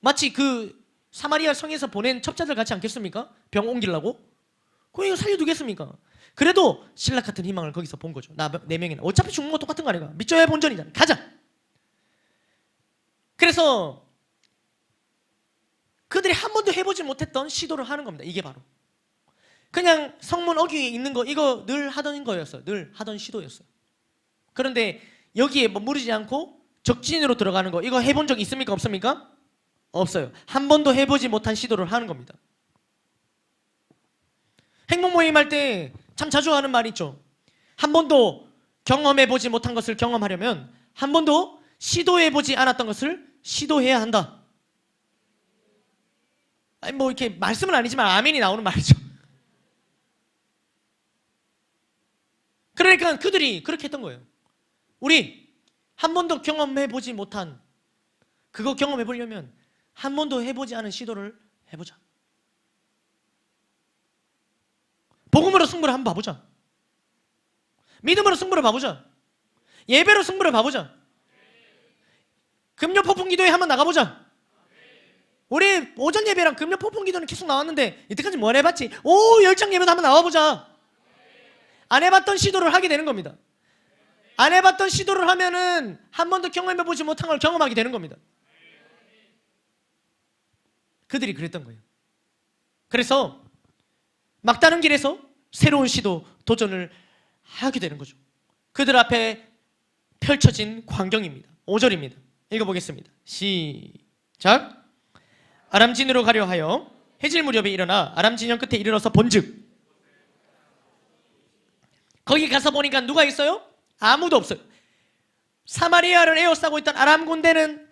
마치 그 사마리아 성에서 보낸 첩자들 같지 않겠습니까? 병 옮기려고. 그거 이거 살려두겠습니까? 그래도 신라 같은 희망을 거기서 본 거죠. 네 명이나 어차피 죽는 거 똑같은 거 아니가? 믿져야 본전이잖아. 가자. 그래서 그들이 한 번도 해보지 못했던 시도를 하는 겁니다. 이게 바로 그냥 성문 어귀에 있는 거, 이거 늘 하던 거였어요. 늘 하던 시도였어요. 그런데 여기에 머무르지 않고 적진으로 들어가는 거, 이거 해본 적 있습니까? 없습니까? 없어요. 한 번도 해보지 못한 시도를 하는 겁니다. 행복 모임 할 때 참 자주 하는 말이 있죠. 한 번도 경험해보지 못한 것을 경험하려면 한 번도 시도해보지 않았던 것을 시도해야 한다. 아니 뭐 이렇게 말씀은 아니지만 아멘이 나오는 말이죠. 그러니까 그들이 그렇게 했던 거예요. 우리 한 번도 경험해보지 못한 그거 경험해보려면 한 번도 해보지 않은 시도를 해보자. 복음으로 승부를 한번 봐보자. 믿음으로 승부를 봐보자. 예배로 승부를 봐보자. 금요 폭풍 기도회 한번 나가보자. 우리 오전 예배랑 금요 폭풍 기도는 계속 나왔는데 이때까지 뭘 해봤지? 오, 열정 예배도 한번 나와보자. 안 해봤던 시도를 하게 되는 겁니다. 안 해봤던 시도를 하면은 한 번도 경험해보지 못한 걸 경험하게 되는 겁니다. 그들이 그랬던 거예요. 그래서 막다른 길에서 새로운 시도, 도전을 하게 되는 거죠. 그들 앞에 펼쳐진 광경입니다. 5절입니다. 읽어보겠습니다. 시작. 아람진으로 가려 하여 해질 무렵에 일어나 아람 진영 끝에 이르러서 본즉, 거기 가서 보니까 누가 있어요? 아무도 없어요. 사마리아를 에워싸고 있던 아람 군대는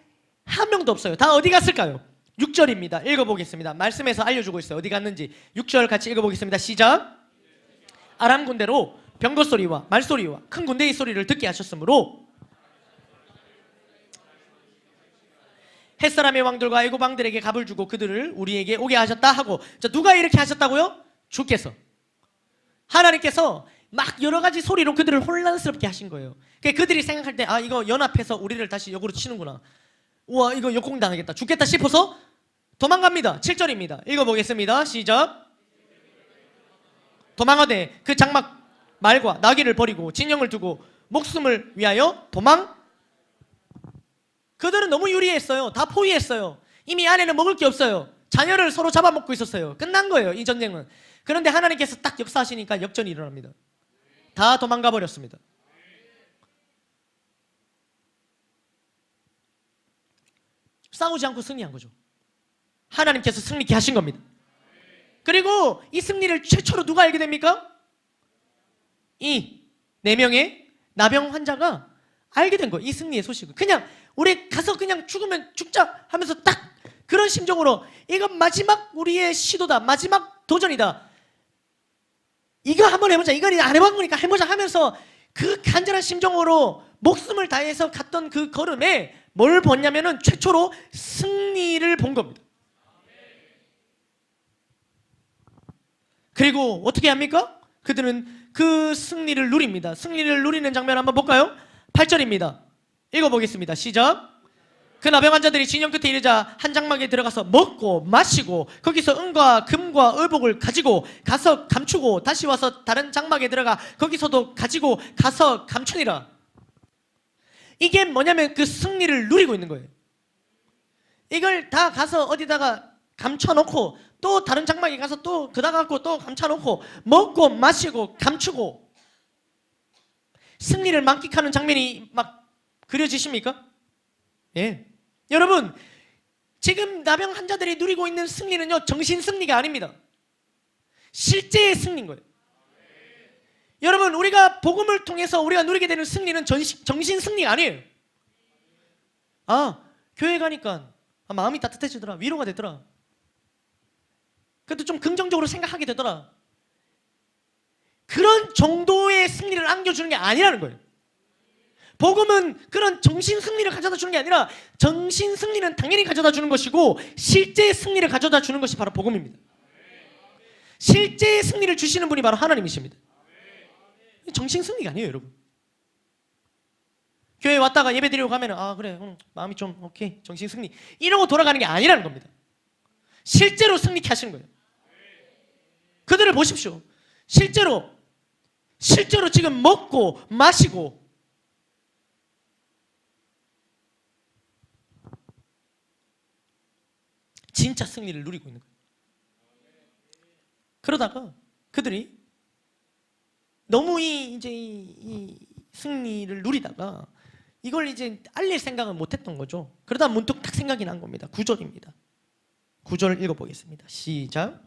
한 명도 없어요. 다 어디 갔을까요? 6절입니다. 읽어보겠습니다. 말씀에서 알려주고 있어요. 어디 갔는지. 6절 같이 읽어보겠습니다. 시작. 아람 군대로 병거 소리와 말소리와 큰 군대의 소리를 듣게 하셨으므로 햇사람의 왕들과 애굽 왕들에게 갑을 주고 그들을 우리에게 오게 하셨다 하고. 자, 누가 이렇게 하셨다고요? 주께서. 하나님께서 막 여러 가지 소리로 그들을 혼란스럽게 하신 거예요. 그들이 생각할 때 아, 이거 연합해서 우리를 다시 역으로 치는구나. 우와, 이거 역공 당하겠다. 죽겠다 싶어서 도망갑니다. 7절입니다. 읽어보겠습니다. 시작. 도망하되 그 장막 말과 나귀를 버리고 진영을 두고 목숨을 위하여 도망. 그들은 너무 유리했어요. 다 포위했어요. 이미 안에는 먹을 게 없어요. 자녀를 서로 잡아먹고 있었어요. 끝난 거예요, 이 전쟁은. 그런데 하나님께서 딱 역사하시니까 역전이 일어납니다. 다 도망가 버렸습니다. 싸우지 않고 승리한 거죠. 하나님께서 승리케 하신 겁니다. 그리고 이 승리를 최초로 누가 알게 됩니까? 이 4명의 나병 환자가 알게 된 거예요. 이 승리의 소식을. 그냥 우리 가서 그냥 죽으면 죽자 하면서 딱 그런 심정으로 이건 마지막 우리의 시도다. 마지막 도전이다. 이거 한번 해보자. 이걸 안 해본 거니까 해보자 하면서 그 간절한 심정으로 목숨을 다해서 갔던 그 걸음에 뭘 봤냐면은 최초로 승리를 본 겁니다. 그리고 어떻게 합니까? 그들은 그 승리를 누립니다. 승리를 누리는 장면 한번 볼까요? 8절입니다. 읽어보겠습니다. 시작. 그 나병 환자들이 진영 끝에 이르자 한 장막에 들어가서 먹고 마시고 거기서 은과 금과 의복을 가지고 가서 감추고 다시 와서 다른 장막에 들어가 거기서도 가지고 가서 감추니라. 이게 뭐냐면 그 승리를 누리고 있는 거예요. 이걸 다 가서 어디다가 감춰놓고 또 다른 장막에 가서 또 그다가고 또 감춰놓고 먹고 마시고 감추고 승리를 만끽하는 장면이 막 그려지십니까? 예. 여러분, 지금 나병 환자들이 누리고 있는 승리는요, 정신 승리가 아닙니다. 실제의 승리인 거예요. 여러분, 우리가 복음을 통해서 우리가 누리게 되는 승리는 정신 승리가 아니에요. 아, 교회 가니까 마음이 따뜻해지더라, 위로가 되더라, 그래도 좀 긍정적으로 생각하게 되더라, 그런 정도의 승리를 안겨주는 게 아니라는 거예요. 복음은 그런 정신 승리를 가져다 주는 게 아니라 정신 승리는 당연히 가져다 주는 것이고 실제의 승리를 가져다 주는 것이 바로 복음입니다. 실제의 승리를 주시는 분이 바로 하나님이십니다. 정신 승리가 아니에요, 여러분. 교회 왔다가 예배 드리고 가면 아 그래 마음이 좀 오케이 정신 승리 이러고 돌아가는 게 아니라는 겁니다. 실제로 승리케 하시는 거예요. 그들을 보십시오. 실제로 지금 먹고 마시고 진짜 승리를 누리고 있는 거예요. 그러다가 그들이 너무 이 승리를 누리다가 이걸 이제 알릴 생각은 못했던 거죠. 그러다 문득 딱 생각이 난 겁니다. 9절입니다. 9절을 읽어보겠습니다. 시작.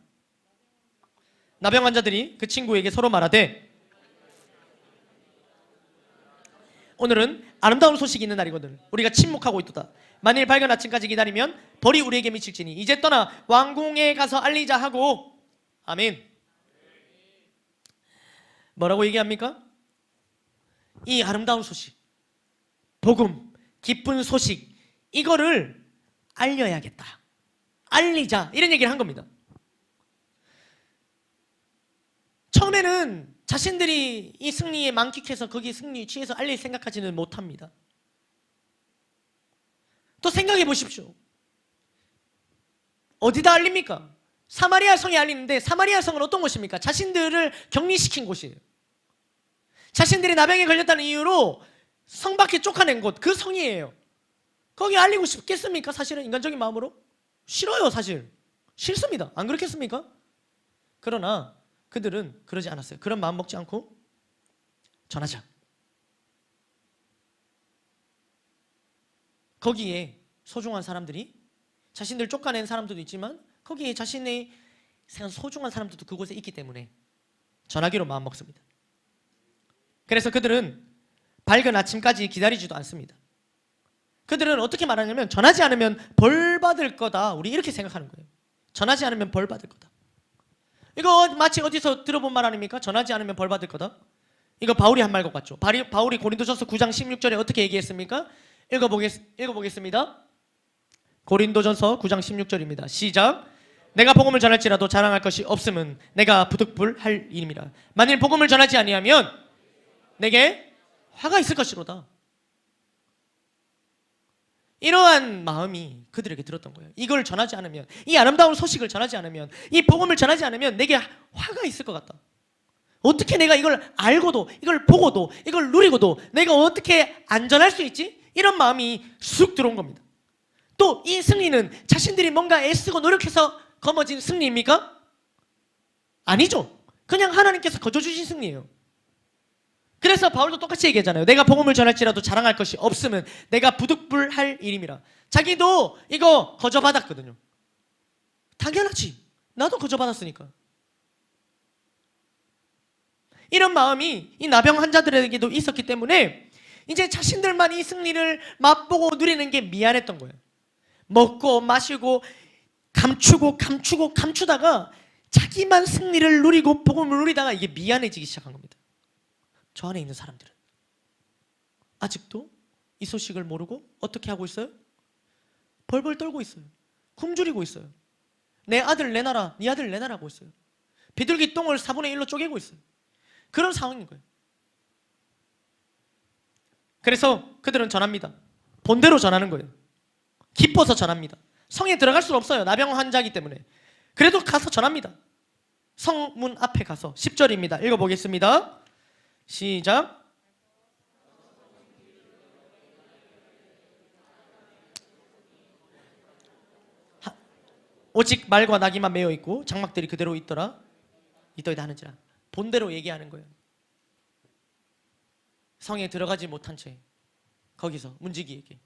나병 환자들이 그 친구에게 서로 말하되 오늘은 아름다운 소식이 있는 날이거든 우리가 침묵하고 있도다. 만일 밝은 아침까지 기다리면 벌이 우리에게 미칠지니 이제 떠나 왕궁에 가서 알리자 하고. 아멘. 뭐라고 얘기합니까? 이 아름다운 소식, 복음, 기쁜 소식, 이거를 알려야겠다, 알리자, 이런 얘기를 한 겁니다. 처음에는 자신들이 이 승리에 만끽해서 거기 승리에 취해서 알릴 생각하지는 못합니다. 또 생각해 보십시오. 어디다 알립니까? 사마리아 성에 알리는데 사마리아 성은 어떤 곳입니까? 자신들을 격리시킨 곳이에요. 자신들이 나병에 걸렸다는 이유로 성 밖에 쫓아낸 곳, 그 성이에요. 거기 알리고 싶겠습니까? 사실은 인간적인 마음으로 싫어요. 사실 싫습니다. 안 그렇겠습니까? 그러나 그들은 그러지 않았어요. 그런 마음 먹지 않고 전하자. 거기에 소중한 사람들이, 자신들 쫓아낸 사람들도 있지만 거기에 자신의 소중한 사람들도 그곳에 있기 때문에 전하기로 마음 먹습니다. 그래서 그들은 밝은 아침까지 기다리지도 않습니다. 그들은 어떻게 말하냐면 전하지 않으면 벌 받을 거다, 우리 이렇게 생각하는 거예요. 전하지 않으면 벌 받을 거다. 이거 마치 어디서 들어본 말 아닙니까? 전하지 않으면 벌 받을 거다. 이거 바울이 한 말 같죠. 바울이 고린도전서 9장 16절에 어떻게 얘기했습니까? 읽어보겠습니다. 고린도전서 9장 16절입니다. 시작. 내가 복음을 전할지라도 자랑할 것이 없음은 내가 부득불할 일임이라. 만일 복음을 전하지 아니하면 내게 화가 있을 것이로다. 이러한 마음이 그들에게 들었던 거예요. 이걸 전하지 않으면, 이 아름다운 소식을 전하지 않으면, 이 복음을 전하지 않으면 내게 화가 있을 것 같다. 어떻게 내가 이걸 알고도, 이걸 보고도, 이걸 누리고도 내가 어떻게 안전할 수 있지? 이런 마음이 쑥 들어온 겁니다. 또 이 승리는 자신들이 뭔가 애쓰고 노력해서 거머쥔 승리입니까? 아니죠. 그냥 하나님께서 거저주신 승리예요. 그래서 바울도 똑같이 얘기하잖아요. 내가 복음을 전할지라도 자랑할 것이 없으면 내가 부득불할 일임이라. 자기도 이거 거저받았거든요. 당연하지. 나도 거저받았으니까. 이런 마음이 이 나병 환자들에게도 있었기 때문에 이제 자신들만 이 승리를 맛보고 누리는 게 미안했던 거예요. 먹고 마시고 감추다가 자기만 승리를 누리고 복음을 누리다가 이게 미안해지기 시작한 겁니다. 저 안에 있는 사람들은 아직도 이 소식을 모르고 어떻게 하고 있어요? 벌벌 떨고 있어요. 굶주리고 있어요. 내 아들 내놔라, 네 아들 내놔라 하고 있어요. 비둘기 똥을 4분의 1로 쪼개고 있어요. 그런 상황인 거예요. 그래서 그들은 전합니다. 본대로 전하는 거예요. 기뻐서 전합니다. 성에 들어갈 수는 없어요. 나병 환자이기 때문에. 그래도 가서 전합니다. 성문 앞에 가서 10절입니다. 읽어보겠습니다. 시작. 오직 말과 나귀만 메어 있고 장막들이 그대로 있더라. 있더이다 하는지라. 본대로 얘기하는 거예요. 성에 들어가지 못한 채 거기서 문지기에게.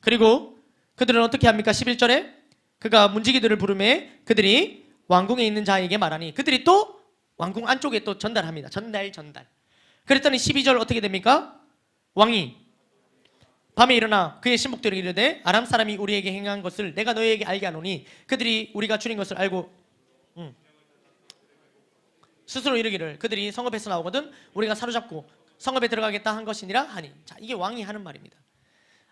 그리고 그들은 어떻게 합니까? 11절에 그가 문지기들을 부르매 그들이 왕궁에 있는 자에게 말하니 그들이 또 왕궁 안쪽에 또 전달합니다. 전달. 그랬더니 12절 어떻게 됩니까? 왕이 밤에 일어나 그의 신복들에게 이르되 아람 사람이 우리에게 행한 것을 내가 너희에게 알게 하노니 그들이 우리가 줄인 것을 알고 스스로 이르기를 그들이 성읍에서 나오거든 우리가 사로잡고 성읍에 들어가겠다 한 것이니라 하니. 자, 이게 왕이 하는 말입니다.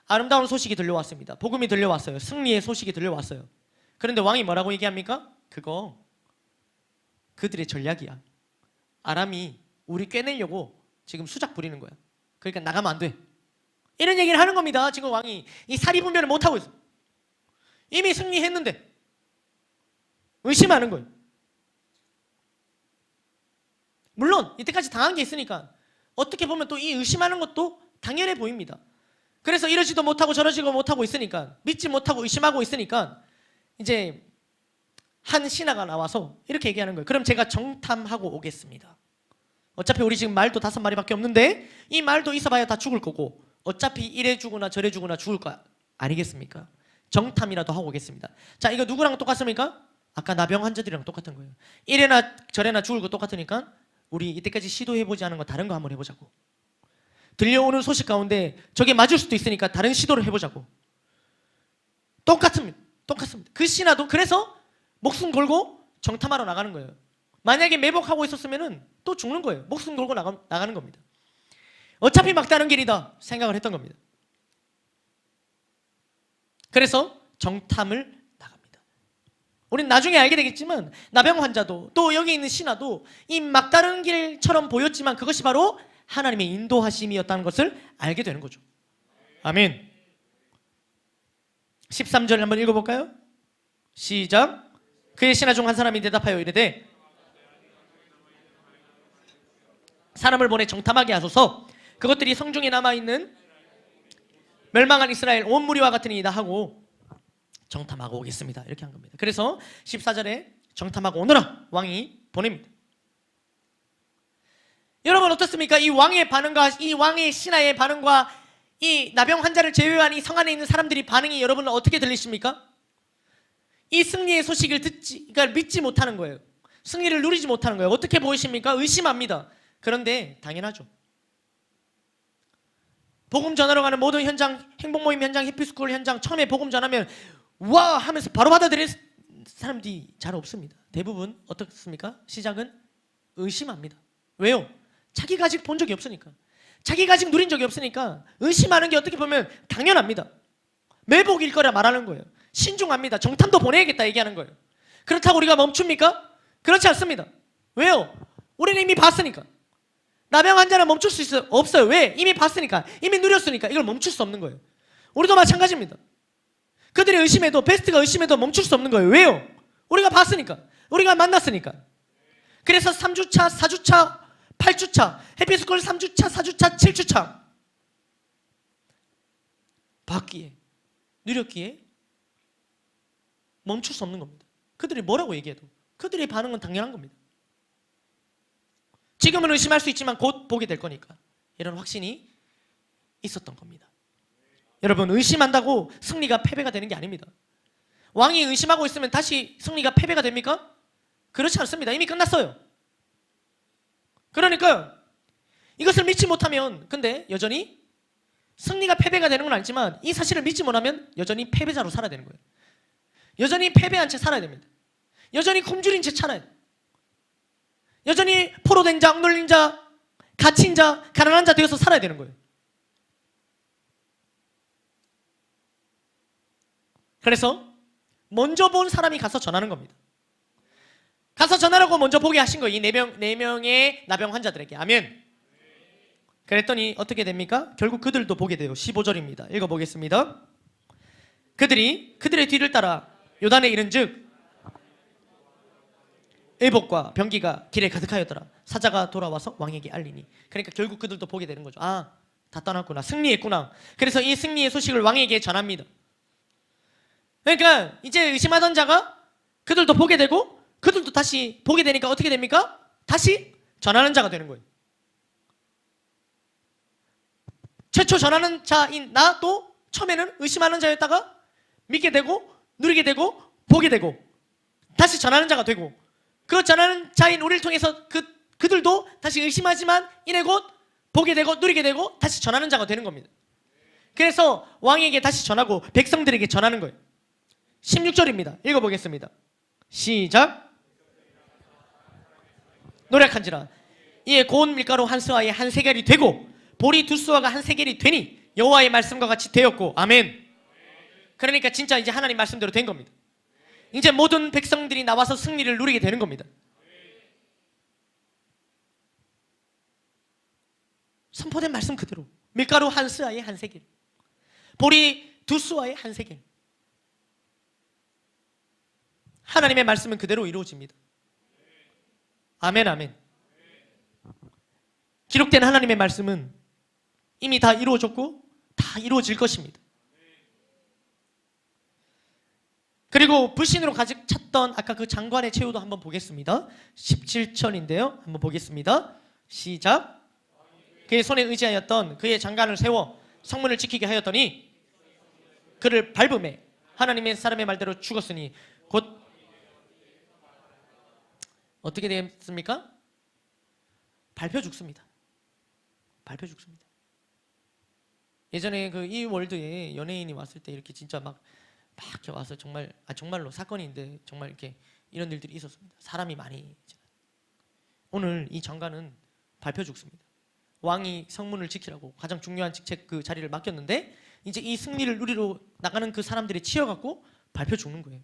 아름다운 소식이 들려왔습니다. 복음이 들려왔어요. 승리의 소식이 들려왔어요. 그런데 왕이 뭐라고 얘기합니까? 그거 그들의 전략이야. 아람이 우리 꿰내려고 지금 수작 부리는 거야. 그러니까 나가면 안 돼. 이런 얘기를 하는 겁니다. 지금 왕이 이 사리분별을 못하고 있어. 이미 승리했는데 의심하는 거예요. 물론 이때까지 당한 게 있으니까 어떻게 보면 또 이 의심하는 것도 당연해 보입니다. 그래서 이러지도 못하고 저러지도 못하고 있으니까, 믿지 못하고 의심하고 있으니까 이제 한 신하가 나와서 이렇게 얘기하는 거예요. 그럼 제가 정탐하고 오겠습니다. 어차피 우리 지금 말도 5마리밖에 없는데 이 말도 있어봐야 다 죽을 거고 어차피 이래 주거나 저래 주거나 죽을 거 아니겠습니까? 정탐이라도 하고 오겠습니다. 자, 이거 누구랑 똑같습니까? 아까 나병 환자들이랑 똑같은 거예요. 이래나 저래나 죽을 거 똑같으니까 우리 이때까지 시도해보지 않은 거 다른 거 한번 해보자고. 들려오는 소식 가운데 저게 맞을 수도 있으니까 다른 시도를 해보자고. 똑같습니다. 그 신하도 그래서 목숨 걸고 정탐하러 나가는 거예요. 만약에 매복하고 있었으면 또 죽는 거예요. 목숨 걸고 나가는 겁니다. 어차피 막다른 길이다 생각을 했던 겁니다. 그래서 정탐을 나갑니다. 우리는 나중에 알게 되겠지만 나병 환자도 또 여기 있는 신하도 이 막다른 길처럼 보였지만 그것이 바로 하나님의 인도하심이었다는 것을 알게 되는 거죠. 아멘. 13절 한번 읽어볼까요? 시작. 그의 신하 중 한 사람이 대답하여 이르되 사람을 보내 정탐하게 하소서. 그것들이 성중에 남아있는 멸망한 이스라엘 온 무리와 같으니이다 하고 정탐하고 오겠습니다. 이렇게 한 겁니다. 그래서 14절에 정탐하고 오너라 왕이 보냅니다. 여러분 어떻습니까? 이 왕의 반응과 이 왕의 신하의 반응과 이 나병 환자를 제외한 이 성 안에 있는 사람들이 반응이 여러분은 어떻게 들리십니까? 이 승리의 소식을 그러니까 믿지 못하는 거예요. 승리를 누리지 못하는 거예요. 어떻게 보이십니까? 의심합니다. 그런데 당연하죠. 복음 전하러 가는 모든 현장, 행복모임 현장, 해피스쿨 현장 처음에 복음 전하면 와 하면서 바로 받아들일 사람들이 잘 없습니다. 대부분 어떻습니까? 시작은 의심합니다. 왜요? 자기가 아직 본 적이 없으니까. 자기가 아직 누린 적이 없으니까 의심하는 게 어떻게 보면 당연합니다. 매복일 거라 말하는 거예요. 신중합니다. 정탐도 보내야겠다 얘기하는 거예요. 그렇다고 우리가 멈춥니까? 그렇지 않습니다. 왜요? 우리는 이미 봤으니까. 나병 환자는 멈출 수 없어요. 왜? 이미 봤으니까. 이미 누렸으니까. 이걸 멈출 수 없는 거예요. 우리도 마찬가지입니다. 그들이 의심해도 베스트가 의심해도 멈출 수 없는 거예요. 왜요? 우리가 봤으니까. 우리가 만났으니까. 그래서 3주차, 4주차, 8주차, 해피스쿨 3주차, 4주차, 7주차 봤기에, 누렸기에 멈출 수 없는 겁니다. 그들이 뭐라고 얘기해도 그들의 반응은 당연한 겁니다. 지금은 의심할 수 있지만 곧 보게 될 거니까 이런 확신이 있었던 겁니다. 여러분 의심한다고 승리가 패배가 되는 게 아닙니다. 왕이 의심하고 있으면 다시 승리가 패배가 됩니까? 그렇지 않습니다. 이미 끝났어요. 그러니까 이것을 믿지 못하면 근데 여전히 승리가 패배가 되는 건 알지만 이 사실을 믿지 못하면 여전히 패배자로 살아야 되는 거예요. 여전히 패배한 채 살아야 됩니다. 여전히 굶주린 채 살아야 돼요. 여전히 포로된 자, 억눌린 자, 갇힌 자, 가난한 자 되어서 살아야 되는 거예요. 그래서 먼저 본 사람이 가서 전하는 겁니다. 가서 전하라고 먼저 보게 하신 거예요. 이 네 명의 나병 환자들에게. 아멘. 그랬더니 어떻게 됩니까? 결국 그들도 보게 돼요. 15절입니다. 읽어보겠습니다. 그들이 그들의 뒤를 따라 요단에 이른즉 의복과 병기가 길에 가득하였더라. 사자가 돌아와서 왕에게 알리니. 그러니까 결국 그들도 보게 되는 거죠. 아, 다 떠났구나. 승리했구나. 그래서 이 승리의 소식을 왕에게 전합니다. 그러니까 이제 의심하던 자가 그들도 보게 되고 그들도 다시 보게 되니까 어떻게 됩니까? 다시 전하는 자가 되는 거예요. 최초 전하는 자인 나도 처음에는 의심하는 자였다가 믿게 되고 누리게 되고 보게 되고 다시 전하는 자가 되고 그 전하는 자인 우리를 통해서 그들도 다시 의심하지만 이내 곧 보게 되고 누리게 되고 다시 전하는 자가 되는 겁니다. 그래서 왕에게 다시 전하고 백성들에게 전하는 거예요. 16절입니다. 읽어보겠습니다. 시작. 노력한지라 이에 고운 밀가루 한 스와에 한 세겔이 되고 보리 두 스와가 한 세겔이 되니 여호와의 말씀과 같이 되었고 아멘. 그러니까 진짜 이제 하나님 말씀대로 된 겁니다. 이제 모든 백성들이 나와서 승리를 누리게 되는 겁니다. 선포된 말씀 그대로 밀가루 한 스와에 한 세겔, 보리 두 스와에 한 세겔. 하나님의 말씀은 그대로 이루어집니다. 아멘 아멘. 기록된 하나님의 말씀은 이미 다 이루어졌고 다 이루어질 것입니다. 그리고 불신으로 가득 찼던 아까 그 장관의 최후도 한번 보겠습니다. 17절인데요. 한번 보겠습니다. 시작. 그의 손에 의지하였던 그의 장관을 세워 성문을 지키게 하였더니 그를 밟음에 하나님의 사람의 말대로 죽었으니 곧 어떻게 됐습니까? 밟혀 죽습니다. 밟혀 죽습니다. 예전에 그 이월드에 연예인이 왔을 때 이렇게 진짜 막 이렇게 와서 정말로 사건인데 정말 이렇게 이런 일들이 있었습니다. 사람이 많이. 오늘 이 장관은 밟혀 죽습니다. 왕이 성문을 지키라고 가장 중요한 직책 그 자리를 맡겼는데 이제 이 승리를 누리러 나가는 그 사람들이 치여갖고 밟혀 죽는 거예요.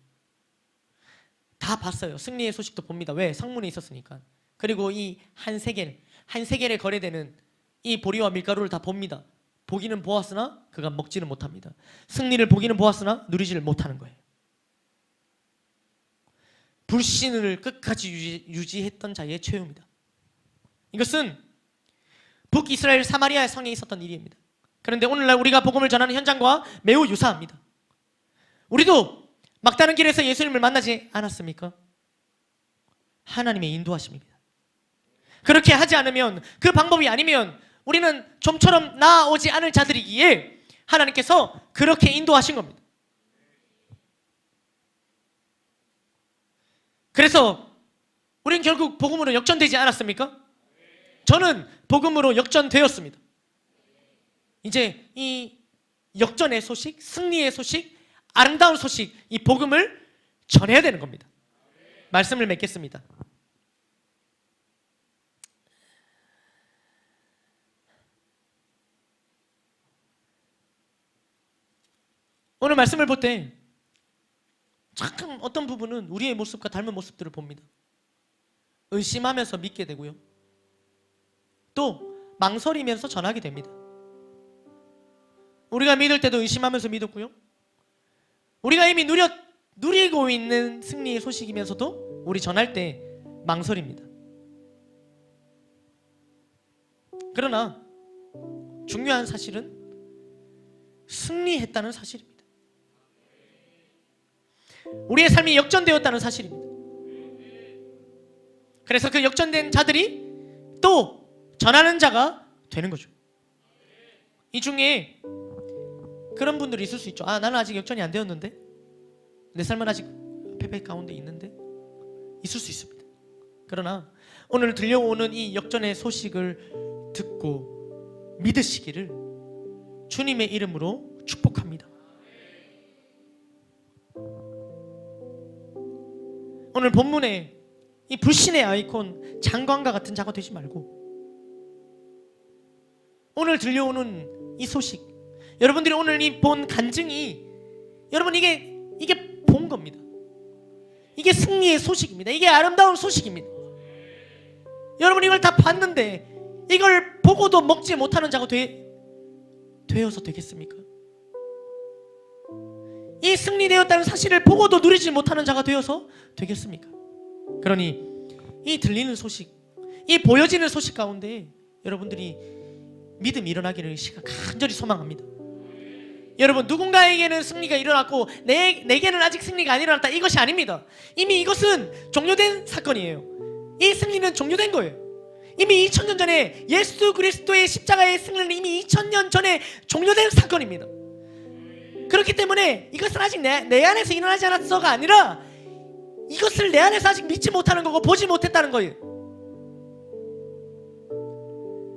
다 봤어요. 승리의 소식도 봅니다. 왜? 성문에 있었으니까. 그리고 이 한 세겔에 거래되는 이 보리와 밀가루를 다 봅니다. 보기는 보았으나 그가 먹지는 못합니다. 승리를 보기는 보았으나 누리지를 못하는 거예요. 불신을 끝까지 유지했던 자의 최후입니다. 이것은 북이스라엘 사마리아 성에 있었던 일입니다. 그런데 오늘날 우리가 복음을 전하는 현장과 매우 유사합니다. 우리도 막다른 길에서 예수님을 만나지 않았습니까? 하나님의 인도하심입니다. 그렇게 하지 않으면 그 방법이 아니면 우리는 좀처럼 나아오지 않을 자들이기에 하나님께서 그렇게 인도하신 겁니다. 그래서 우리는 결국 복음으로 역전되지 않았습니까? 저는 복음으로 역전되었습니다. 이제 이 역전의 소식, 승리의 소식, 아름다운 소식, 이 복음을 전해야 되는 겁니다. 말씀을 맺겠습니다. 오늘 말씀을 볼 때 참 어떤 부분은 우리의 모습과 닮은 모습들을 봅니다. 의심하면서 믿게 되고요. 또 망설이면서 전하게 됩니다. 우리가 믿을 때도 의심하면서 믿었고요. 우리가 이미 누리고 있는 승리의 소식이면서도 우리 전할 때 망설입니다. 그러나 중요한 사실은 승리했다는 사실입니다. 우리의 삶이 역전되었다는 사실입니다. 그래서 그 역전된 자들이 또 전하는 자가 되는 거죠. 이 중에 그런 분들이 있을 수 있죠. 나는 아직 역전이 안 되었는데, 내 삶은 아직 패배 가운데 있는데, 있을 수 있습니다. 그러나 오늘 들려오는 이 역전의 소식을 듣고 믿으시기를 주님의 이름으로 축복합니다. 오늘 본문에 이 불신의 아이콘 장관과 같은 자가 되지 말고 오늘 들려오는 이 소식, 여러분들이 오늘 이 본 간증이 여러분 이게 본 겁니다. 이게 승리의 소식입니다. 이게 아름다운 소식입니다. 여러분 이걸 다 봤는데 이걸 보고도 먹지 못하는 자가 되어서 되겠습니까? 이 승리되었다는 사실을 보고도 누리지 못하는 자가 되어서 되겠습니까? 그러니 이 들리는 소식, 이 보여지는 소식 가운데 여러분들이 믿음이 일어나기를 간절히 소망합니다. 여러분, 누군가에게는 승리가 일어났고 내게는 아직 승리가 안 일어났다, 이것이 아닙니다. 이미 이것은 종료된 사건이에요. 이 승리는 종료된 거예요. 이미 2000년 전에 예수 그리스도의 십자가의 승리는 이미 2000년 전에 종료된 사건입니다. 그렇기 때문에 이것은 아직 내 안에서 일어나지 않았어가 아니라 이것을 내 안에서 아직 믿지 못하는 거고 보지 못했다는 거예요.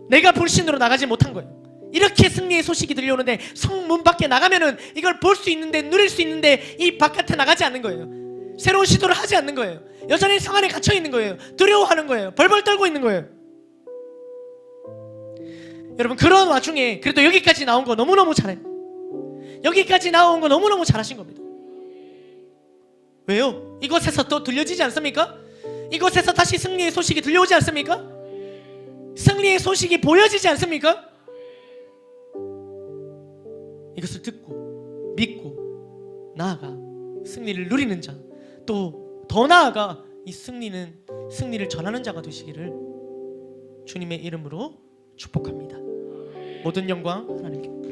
내가 불신으로 나가지 못한 거예요. 이렇게 승리의 소식이 들려오는데 성문 밖에 나가면은 이걸 볼 수 있는데, 누릴 수 있는데 이 바깥에 나가지 않는 거예요. 새로운 시도를 하지 않는 거예요. 여전히 성 안에 갇혀 있는 거예요. 두려워하는 거예요. 벌벌 떨고 있는 거예요. 여러분, 그런 와중에 그래도 여기까지 나온 거 너무너무 잘해. 여기까지 나온 거 너무너무 잘하신 겁니다. 왜요? 이곳에서 또 들려지지 않습니까? 이곳에서 다시 승리의 소식이 들려오지 않습니까? 승리의 소식이 보여지지 않습니까? 이것을 듣고 믿고 나아가 승리를 누리는 자, 또 더 나아가 이 승리를 전하는 자가 되시기를 주님의 이름으로 축복합니다. 모든 영광 하나님께.